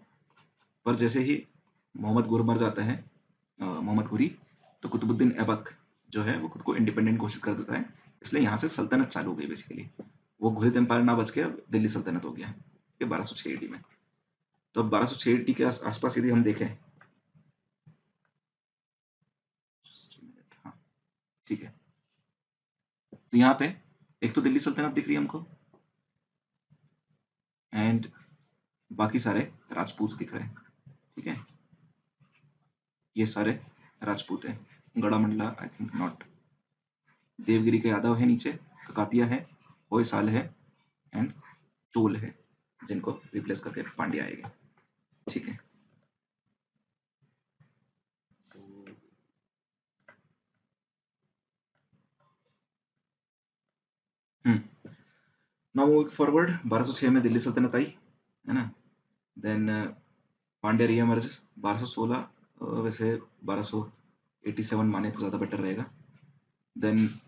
पर जैसे ही मोहम्मद घुर मर जाता है, मोहम्मद घुरी, तो कुतुबुद्दीन ऐबक जो है वो खुद को इंडिपेंडेंट घोषित कर देता है। इसलिए यहाँ से सल्तनत चालू हो गई बेसिकली। वो घुरिद एम्पायर ना बच के अब दिल्ली सल्तनत हो गया ये 1206 AD में। तो अब 1206 AD के आसपास यदि हम देखें, हाँ ठीक है, तो यहाँ पे एक तो दिल्ली सल्तनत दिख रही है हमको, एंड बाकी सारे राजपूत दिख रहे हैं। ठीक है, ये सारे राजपूत हैं। Garhamandla I think not. Devagiri के यादव है नीचे, ककातिया है, होयसाल है एंड चोल है, जिनको रिप्लेस करके पांड्या आएगा। ठीक है, नाउ मूविंग फॉरवर्ड, 1206 में दिल्ली सल्तनत आई, है ना। देन पांड्या रीएमर्ज 1216, वैसे 1287 माने तो ज़्यादा बेटर रहेगा। देन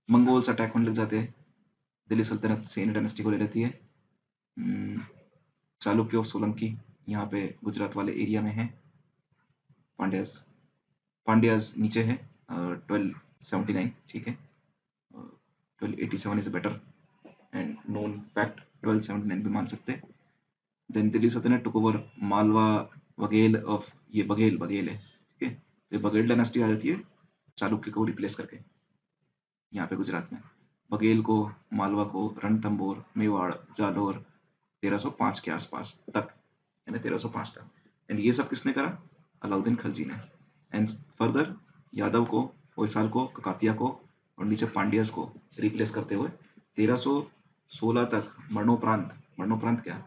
मंगोल्स अटैक होने लग जाते हैं, दिल्ली सल्तनत सेन डायनेस्टी को ले लेती है। चालुक्य और सोलंकी यहाँ पे गुजरात वाले एरिया में है। पांड्याज नीचे है 1279, ठीक है। 1287 is better and known fact, 1279 भी मान सकते हैं। देन दिल्ली सल्तनत took over Malwa Baghel of, ये बघेल है, ठीक है। तो बघेल डायनेस्टी आ जाती है चालुक्य को रिप्लेस करके यहाँ पे गुजरात में। बघेल को, मालवा को, रणथंभौर, मेवाड़, जालौर 1305 के आसपास तक, यानी 1305 तक। एंड ये सब किसने करा? अलाउद्दीन खलजी ने। एंड फर्दर यादव को, होयसाल को, ककातिया को और नीचे पांड्यास को रिप्लेस करते हुए 1316 तक मरणोपरांत क्या,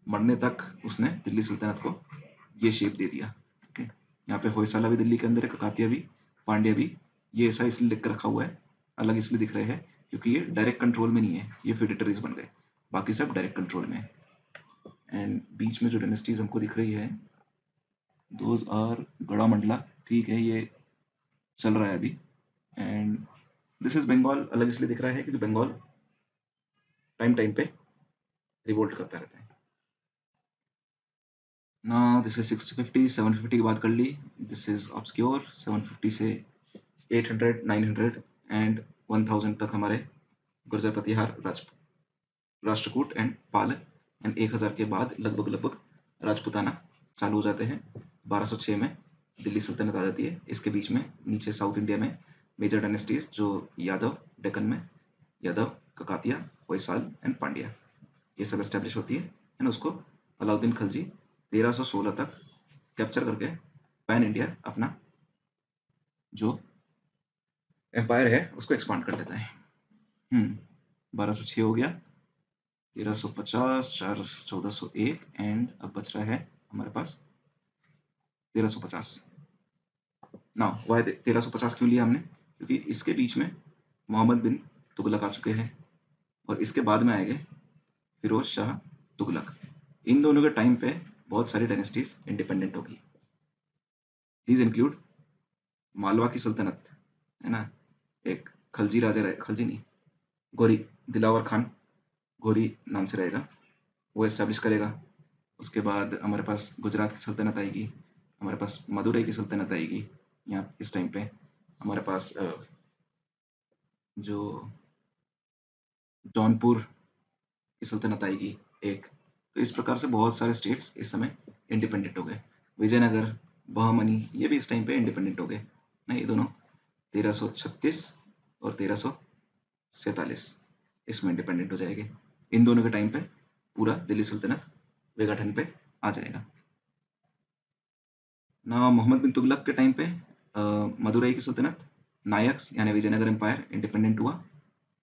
मरने तक उसने दिल्ली सल्तनत को ये शेप दे दिया। okay? यहाँ पे होयसाला भी दिल्ली के अंदर है, ककातिया भी, पांड्या भी। ये ऐसा इसलिए लिख कर रखा हुआ है, अलग इसलिए दिख रहे हैं क्योंकि ये डायरेक्ट कंट्रोल में नहीं है, ये फेडेटरीज बन गए, बाकी सब डायरेक्ट कंट्रोल में है। एंड बीच में जो डायनेस्टीज हमको दिख रही है, दोज आर गढ़ामंडला, ठीक है, ये चल रहा है अभी। एंड दिस इज बंगाल, अलग इसलिए दिख रहा है क्योंकि बंगाल टाइम पे रिवोल्ट करता रहता है। ना दिस इज 650, 750 की बात कर ली, दिस इज ऑब्सक्योर। 750 से 800, 900 एंड 1000 तक हमारे Gurjar Pratihara, Rashtrakuta and Pal. And 1000 के बाद लगभग राजपुताना चालू हो जाते हैं। 1206 में दिल्ली सल्तनत आ जाती है। इसके बीच में नीचे साउथ इंडिया में मेजर डायनेस्टीज जो यादव, डेक्कन में यादव, ककातिया, होयसाल एंड पांड्या, ये सब एस्टेब्लिश होती है। एंड उसको अलाउद्दीन खलजी 1316 तक कैप्चर करके पैन इंडिया अपना जो एम्पायर है उसको एक्सपांड कर लेता है। 1206 हो गया, 1350, 1401 एंड अब बच रहा है हमारे पास 1350। ना वाई 1350 क्यों लिया हमने? क्योंकि इसके बीच में मोहम्मद बिन तुगलक आ चुके हैं और इसके बाद में आएंगे फिरोज शाह तुगलक। इन दोनों के टाइम पे बहुत सारी डायनेस्टीज इंडिपेंडेंट होगी। दीज इंक्लूड मालवा की सल्तनत, है ना, एक खलजी राजा रहे, खलजी नहीं, गोरी, दिलावर खान गोरी नाम से रहेगा, वो एस्टेब्लिश करेगा। उसके बाद हमारे पास गुजरात की सल्तनत आएगी, हमारे पास मदुरई की सल्तनत आएगी। यहाँ इस टाइम पे हमारे पास जो जौनपुर की सल्तनत आएगी एक। तो इस प्रकार से बहुत सारे स्टेट्स इस समय इंडिपेंडेंट हो गए। विजयनगर, बहमनी, ये भी इस टाइम पे इंडिपेंडेंट हो गए ना, ये दोनों 1336 और 1347 इसमें इंडिपेंडेंट हो जाएंगे। इन दोनों के टाइम पे पूरा दिल्ली सल्तनत विघटन पे आ जाएगा ना। मोहम्मद बिन तुगलक के टाइम पे मदुरई की सल्तनत, नायक्स यानी विजयनगर एम्पायर इंडिपेंडेंट हुआ,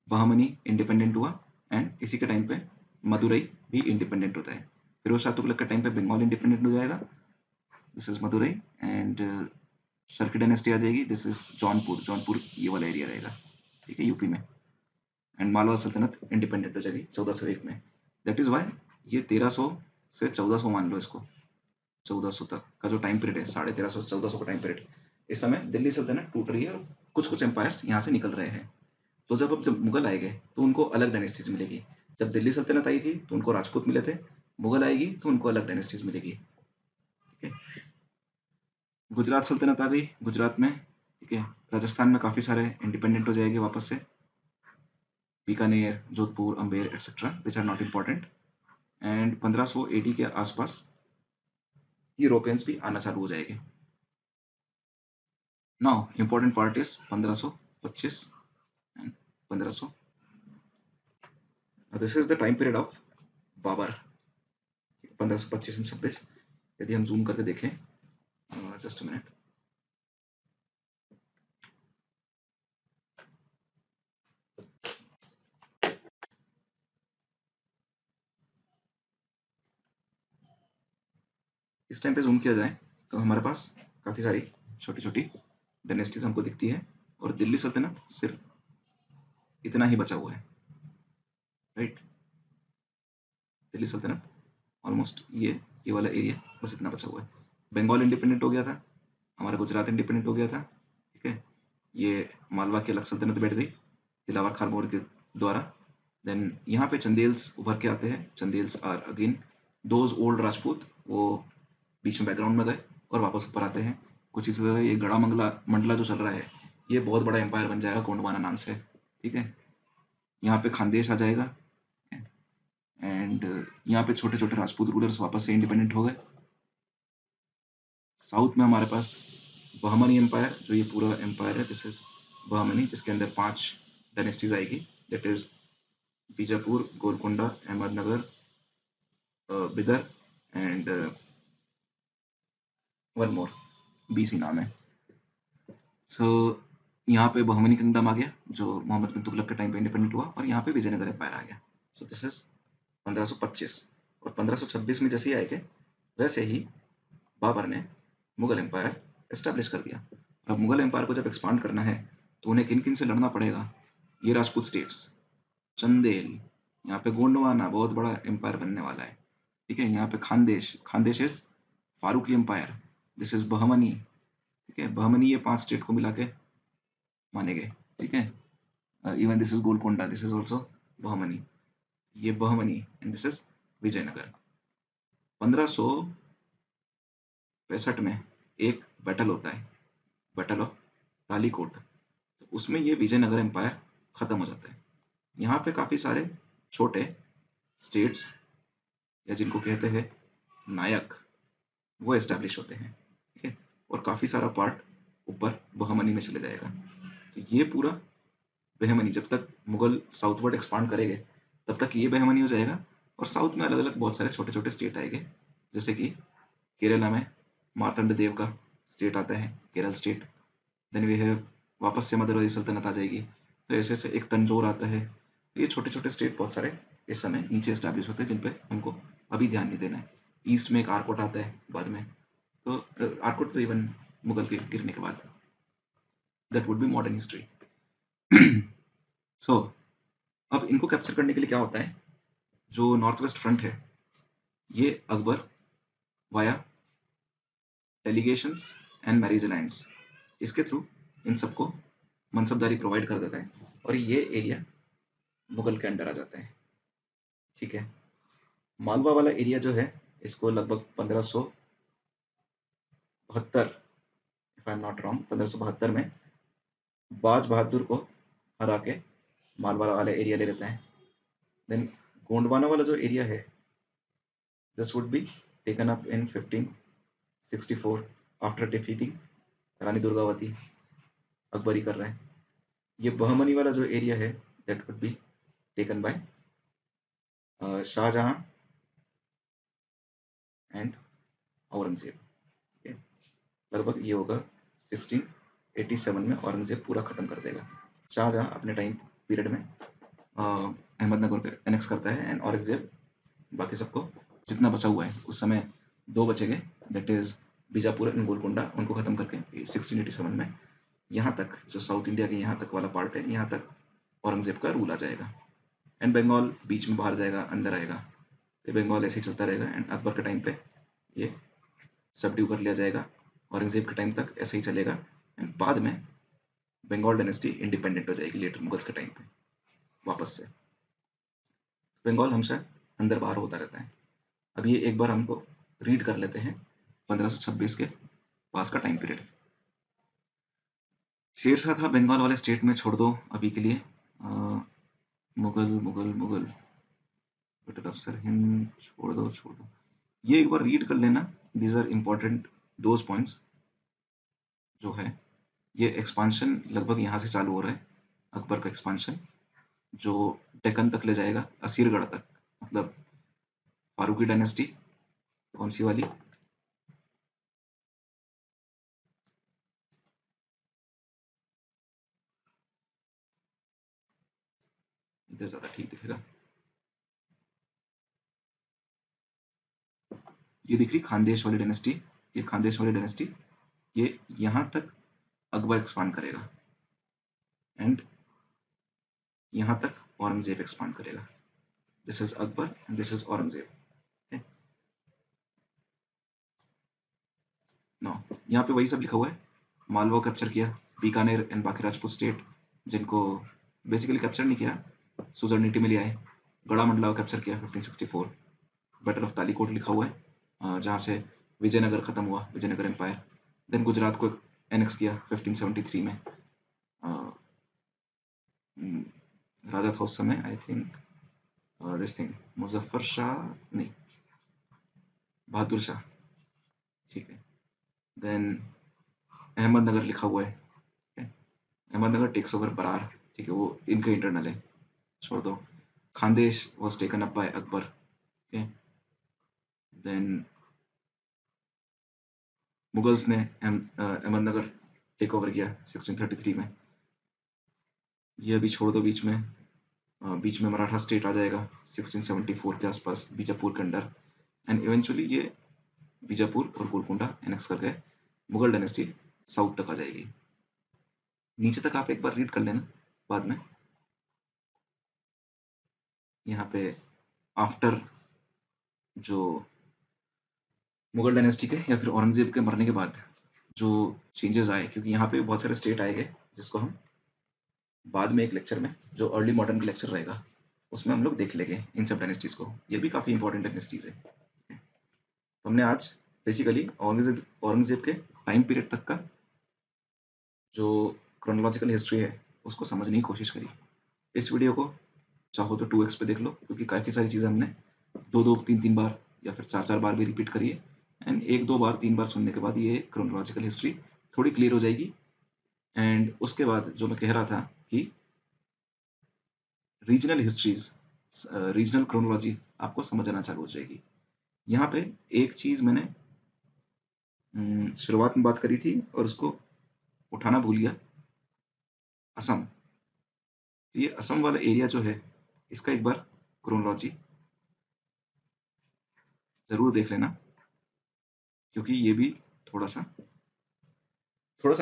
बहमनी इंडिपेंडेंट हुआ, एंड इसी के टाइम पे मदुरई भी इंडिपेंडेंट होता है। फिरोज शाह तुगलक के टाइम पे बंगाल इंडिपेंडेंट हो जाएगा, this is Madurai, and Sharqi dynasty आ जाएगी, दिस इज जौनपुर, जौनपुर ये वाला एरिया रहेगा, ठीक है, यूपी में। एंड मालवा सल्तनत इंडिपेंडेंट हो जाएगी 1401 में। दैट इज वाई ये 1300 से 1400 मान लो इसको, 1400 तक का जो टाइम पीरियड है, 1350 से 1400 का टाइम पीरियड, इस समय दिल्ली सल्तनत टूट रही है और कुछ कुछ एम्पायर्स यहाँ से निकल रहे हैं। तो जब मुगल आएंगे तो उनको अलग डायनेस्टीज मिलेगी। जब दिल्ली सल्तनत आई थी तो उनको राजपूत मिले थे, मुगल आएगी तो उनको अलग डायनेस्टीज मिलेगी, ठीक है। गुजरात सल्तनत आ गई, गुजरात में, ठीक है। राजस्थान में काफ़ी सारे इंडिपेंडेंट हो जाएंगे वापस से, Bikaner, Jodhpur, Amber etcetera, which are not important. And 1500 AD के आसपास यूरोपियंस भी आना चालू हो जाएंगे। Now important part is 1525 and 1500। This is the time period of Babur, 1525 and 26। यदि हम जूम करके देखें, जस्ट अ मिनट, इस टाइम पे जूम किया जाए तो हमारे पास काफ़ी सारी छोटी छोटी डायनेस्टीज हमको दिखती है और दिल्ली सल्तनत सिर्फ इतना ही बचा हुआ है, राइट। दिल्ली सल्तनत ऑलमोस्ट ये वाला एरिया बस इतना बचा हुआ है। बंगाल इंडिपेंडेंट हो गया था, हमारा गुजरात इंडिपेंडेंट हो गया था, ठीक है। ये मालवा की अलग सल्तनत बैठ गई दिलावर खान मोर के द्वारा। देन यहाँ पे चंदेल्स उभर के आते हैं। Chandels are again those old Rajput, वो बीच में बैकग्राउंड में गए और वापस ऊपर आते हैं। कुछ इसी तरह ये गड़ा मंगला मंडला जो चल रहा है, ये बहुत बड़ा एम्पायर बन जाएगा गोंडवाना नाम से, ठीक है। यहाँ पे खानदेश आ जाएगा एंड यहाँ पे छोटे छोटे राजपूत रूलर्स वापस से इंडिपेंडेंट हो गए। साउथ में हमारे पास बहमनी एम्पायर, जो ये पूरा एम्पायर है, दिस इज बहमनी, जिसके अंदर 5 डायनेस्टीज आएगी, that is Bijapur, Golconda, Ahmednagar, Bidar and one more, BC नाम है। सो यहाँ पे बहमनी किंगडम आ गया जो मोहम्मद बिन तुगलक के टाइम पे इंडिपेंडेंट हुआ, और यहाँ पे विजयनगर एम्पायर आ गया। सो दिस इज 1525। और 1526 में जैसे ही आए थे वैसे ही बाबर ने मुगल एम्पायर एस्टेब्लिश कर दिया। अब मुगल एम्पायर को जब एक्सपांड करना है तो उन्हें किन किन से लड़ना पड़ेगा? ये राजपूत स्टेट्स, चंदेल, यहाँ पे गोंडवाना बहुत बड़ा एम्पायर बनने वाला है, ठीक है। यहाँ पे Khandesh, Khandesh is Faruqi empire, this is Bahmani, ठीक है। बहमनी ये 5 स्टेट को मिला के माने गए, ठीक है। Even this is Golconda, this is also Bahmani, ये Bahmani, and this is Vijayanagara. 1565 में एक बैटल होता है, बैटल ऑफ तालीकोट, तो उसमें ये विजयनगर एम्पायर खत्म हो जाता है। यहाँ पे काफी सारे छोटे स्टेट्स या जिनको कहते हैं नायक, वो एस्टेब्लिश होते हैं, ठीक है। और काफी सारा पार्ट ऊपर बहमनी में चले जाएगा। तो ये पूरा बहमनी जब तक मुगल साउथवर्ड एक्सपांड करेंगे तब तक ये बहमनी हो जाएगा, और साउथ में अलग अलग बहुत सारे छोटे छोटे स्टेट आएंगे, जैसे कि केरला में मार्तंड देव का स्टेट आता है, Kerala state. Then we have वापस से मदरवाई सल्तनत आ जाएगी। तो ऐसे ऐसे एक तंजौर आता है। तो ये छोटे छोटे स्टेट बहुत सारे इस समय नीचे एस्टैब्लिश होते हैं जिन पे हमको अभी ध्यान नहीं देना है। ईस्ट में एक आर्कोट आता है बाद में, तो आर्कोट तो इवन मुगल के गिरने के बाद, that would be modern history. So अब इनको कैप्चर करने के लिए क्या होता है, जो नॉर्थ वेस्ट फ्रंट है ये Akbar via delegations and marriage alliance, इसके थ्रू इन सबको मनसबदारी प्रोवाइड कर देता है और ये एरिया मुगल के अंडर आ जाता है। ठीक है, मालवा वाला एरिया जो है इसको लगभग 1572, if I am not wrong, 1572 में बाज बहादुर को हरा के मालवा वाला एरिया ले लेता है। देन गोंडवाना वाला जो एरिया है, this would be taken up in 1564 after defeating Rani Durgavati. Akbar ही कर रहा है। ये बहमनी वाला जो एरिया है that would be taken by Shah Jahan and Aurangzeb. लगभग ये होगा 1687 में औरंगजेब पूरा खत्म कर देगा। शाहजहां अपने टाइम पीरियड में अहमदनगर को एनेक्स करता है एंड औरंगजेब बाकी सबको जितना बचा हुआ है, उस समय 2 बचेंगे, that is Bijapur and Golconda, उनको खत्म करके 1687 में यहाँ तक जो साउथ इंडिया के यहाँ तक वाला पार्ट है, यहाँ तक औरंगजेब का रूल आ जाएगा एंड बंगाल बीच में बाहर जाएगा, अंदर आएगा, तो बंगाल ऐसे ही चलता रहेगा एंड अकबर के टाइम पे ये सबड्यू कर लिया जाएगा। औरंगजेब के टाइम तक ऐसे ही चलेगा एंड बाद में बंगाल डायनेस्टी इंडिपेंडेंट हो जाएगी लेटर मुगल्स के टाइम पे वापस से। बंगाल हमेशा अंदर बाहर होता रहता है। अब ये एक बार हमको रीड कर लेते हैं 1526 के पास का टाइम पीरियड। शेरशाह था बंगाल वाले स्टेट में, छोड़ दो अभी के लिए। मुगल मुगल मुगल बटर अफसर हिंद छोड़ दो छोड़ दो, ये एक बार रीड कर लेना। These are important those points जो है। ये एक्सपांशन लगभग यहाँ से चालू हो रहा है, अकबर का एक्सपांशन जो डेक्कन तक ले जाएगा, असीरगढ़ तक, मतलब फारूकी डायनेस्टी कौन सी वाली, इधर ज्यादा ठीक दिखेगा। ये दिख रही खानदेश वाली डायनेस्टी, ये खानदेश वाली डायनेस्टी ये यहाँ तक अकबर एक्सपांड करेगा एंड यहाँ तक औरंगजेब एक्सपांड करेगा। This is Akbar and this is Aurangzeb. No, यहाँ पे वही सब लिखा हुआ है। मालवा कैप्चर किया, बीकानेर एंड बाकी राजपूत स्टेट जिनको बेसिकली कैप्चर नहीं किया, सुजर्निटी में ले आए। गढ़ा मंडलाव कैप्चर किया 1564, बैटल ऑफ तालीकोट लिखा हुआ है जहाँ से विजयनगर खत्म हुआ, विजयनगर एम्पायर। देन गुजरात को एनेक्स किया 1573 में। राजा था उस समय I think this thing Muzaffar Shah, नहीं बहादुर शाह। ठीक है, देन अहमदनगर लिखा हुआ है, अहमदनगर टेक्स ओवर बरार, ठीक है, वो इनका इंटरनल है, छोड़ दो। Khandesh was taken up by Akbar. Okay, then Mughals ने अहमदनगर टेक ओवर किया 1633 में। ये अभी छोड़ दो, बीच में मराठा स्टेट आ जाएगा 1674 के आसपास बीजापुर के अंडर एंड इवेंचुअली ये बीजापुर और गोलकोंडा एनेक्स करके मुगल डायनेस्टी साउथ तक आ जाएगी। नीचे तक आप एक बार रीड कर लेना बाद में। यहाँ पे आफ्टर जो मुगल डायनेस्टी के या फिर औरंगजेब के मरने के बाद जो चेंजेस आए, क्योंकि यहाँ पे बहुत सारे स्टेट आएंगे जिसको हम बाद में एक लेक्चर में, जो अर्ली मॉडर्न का लेक्चर रहेगा उसमें हम लोग देख लेंगे इन सब डायनेस्टीज को। ये भी काफ़ी इंपॉर्टेंट डायनेस्टीज है। तो हमने आज बेसिकली औरंगजेब के टाइम पीरियड तक का जो क्रोनोलॉजिकल हिस्ट्री है उसको समझने की कोशिश करी। इस वीडियो को चाहो तो 2x पे देख लो, क्योंकि काफ़ी सारी चीज़ें हमने 2-2, 3-3 बार या फिर 4-4 बार भी रिपीट करी है एंड 1-2 बार 3 बार सुनने के बाद ये क्रोनोलॉजिकल हिस्ट्री थोड़ी क्लियर हो जाएगी। एंड उसके बाद जो मैं कह रहा था कि रीजनल हिस्ट्रीज, रीजनल क्रोनोलॉजी आपको समझना चालू हो जाएगी। यहाँ पे एक चीज़ मैंने शुरुआत में बात करी थी और उसको उठाना भूल गया, असम। ये असम वाला एरिया जो है इसका एक बार क्रोनोलॉजी ज़रूर देख लेना, क्योंकि ये भी थोड़ा-सा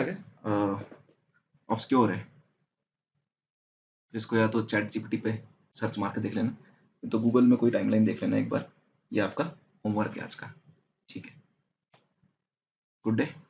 क्या ऑब्सक्योर है। इसको या तो चैट जीपीटी पे सर्च मार के देख लेना, तो गूगल में कोई टाइमलाइन देख लेना एक बार। ये आपका होमवर्क है आज का। ठीक है। Good day.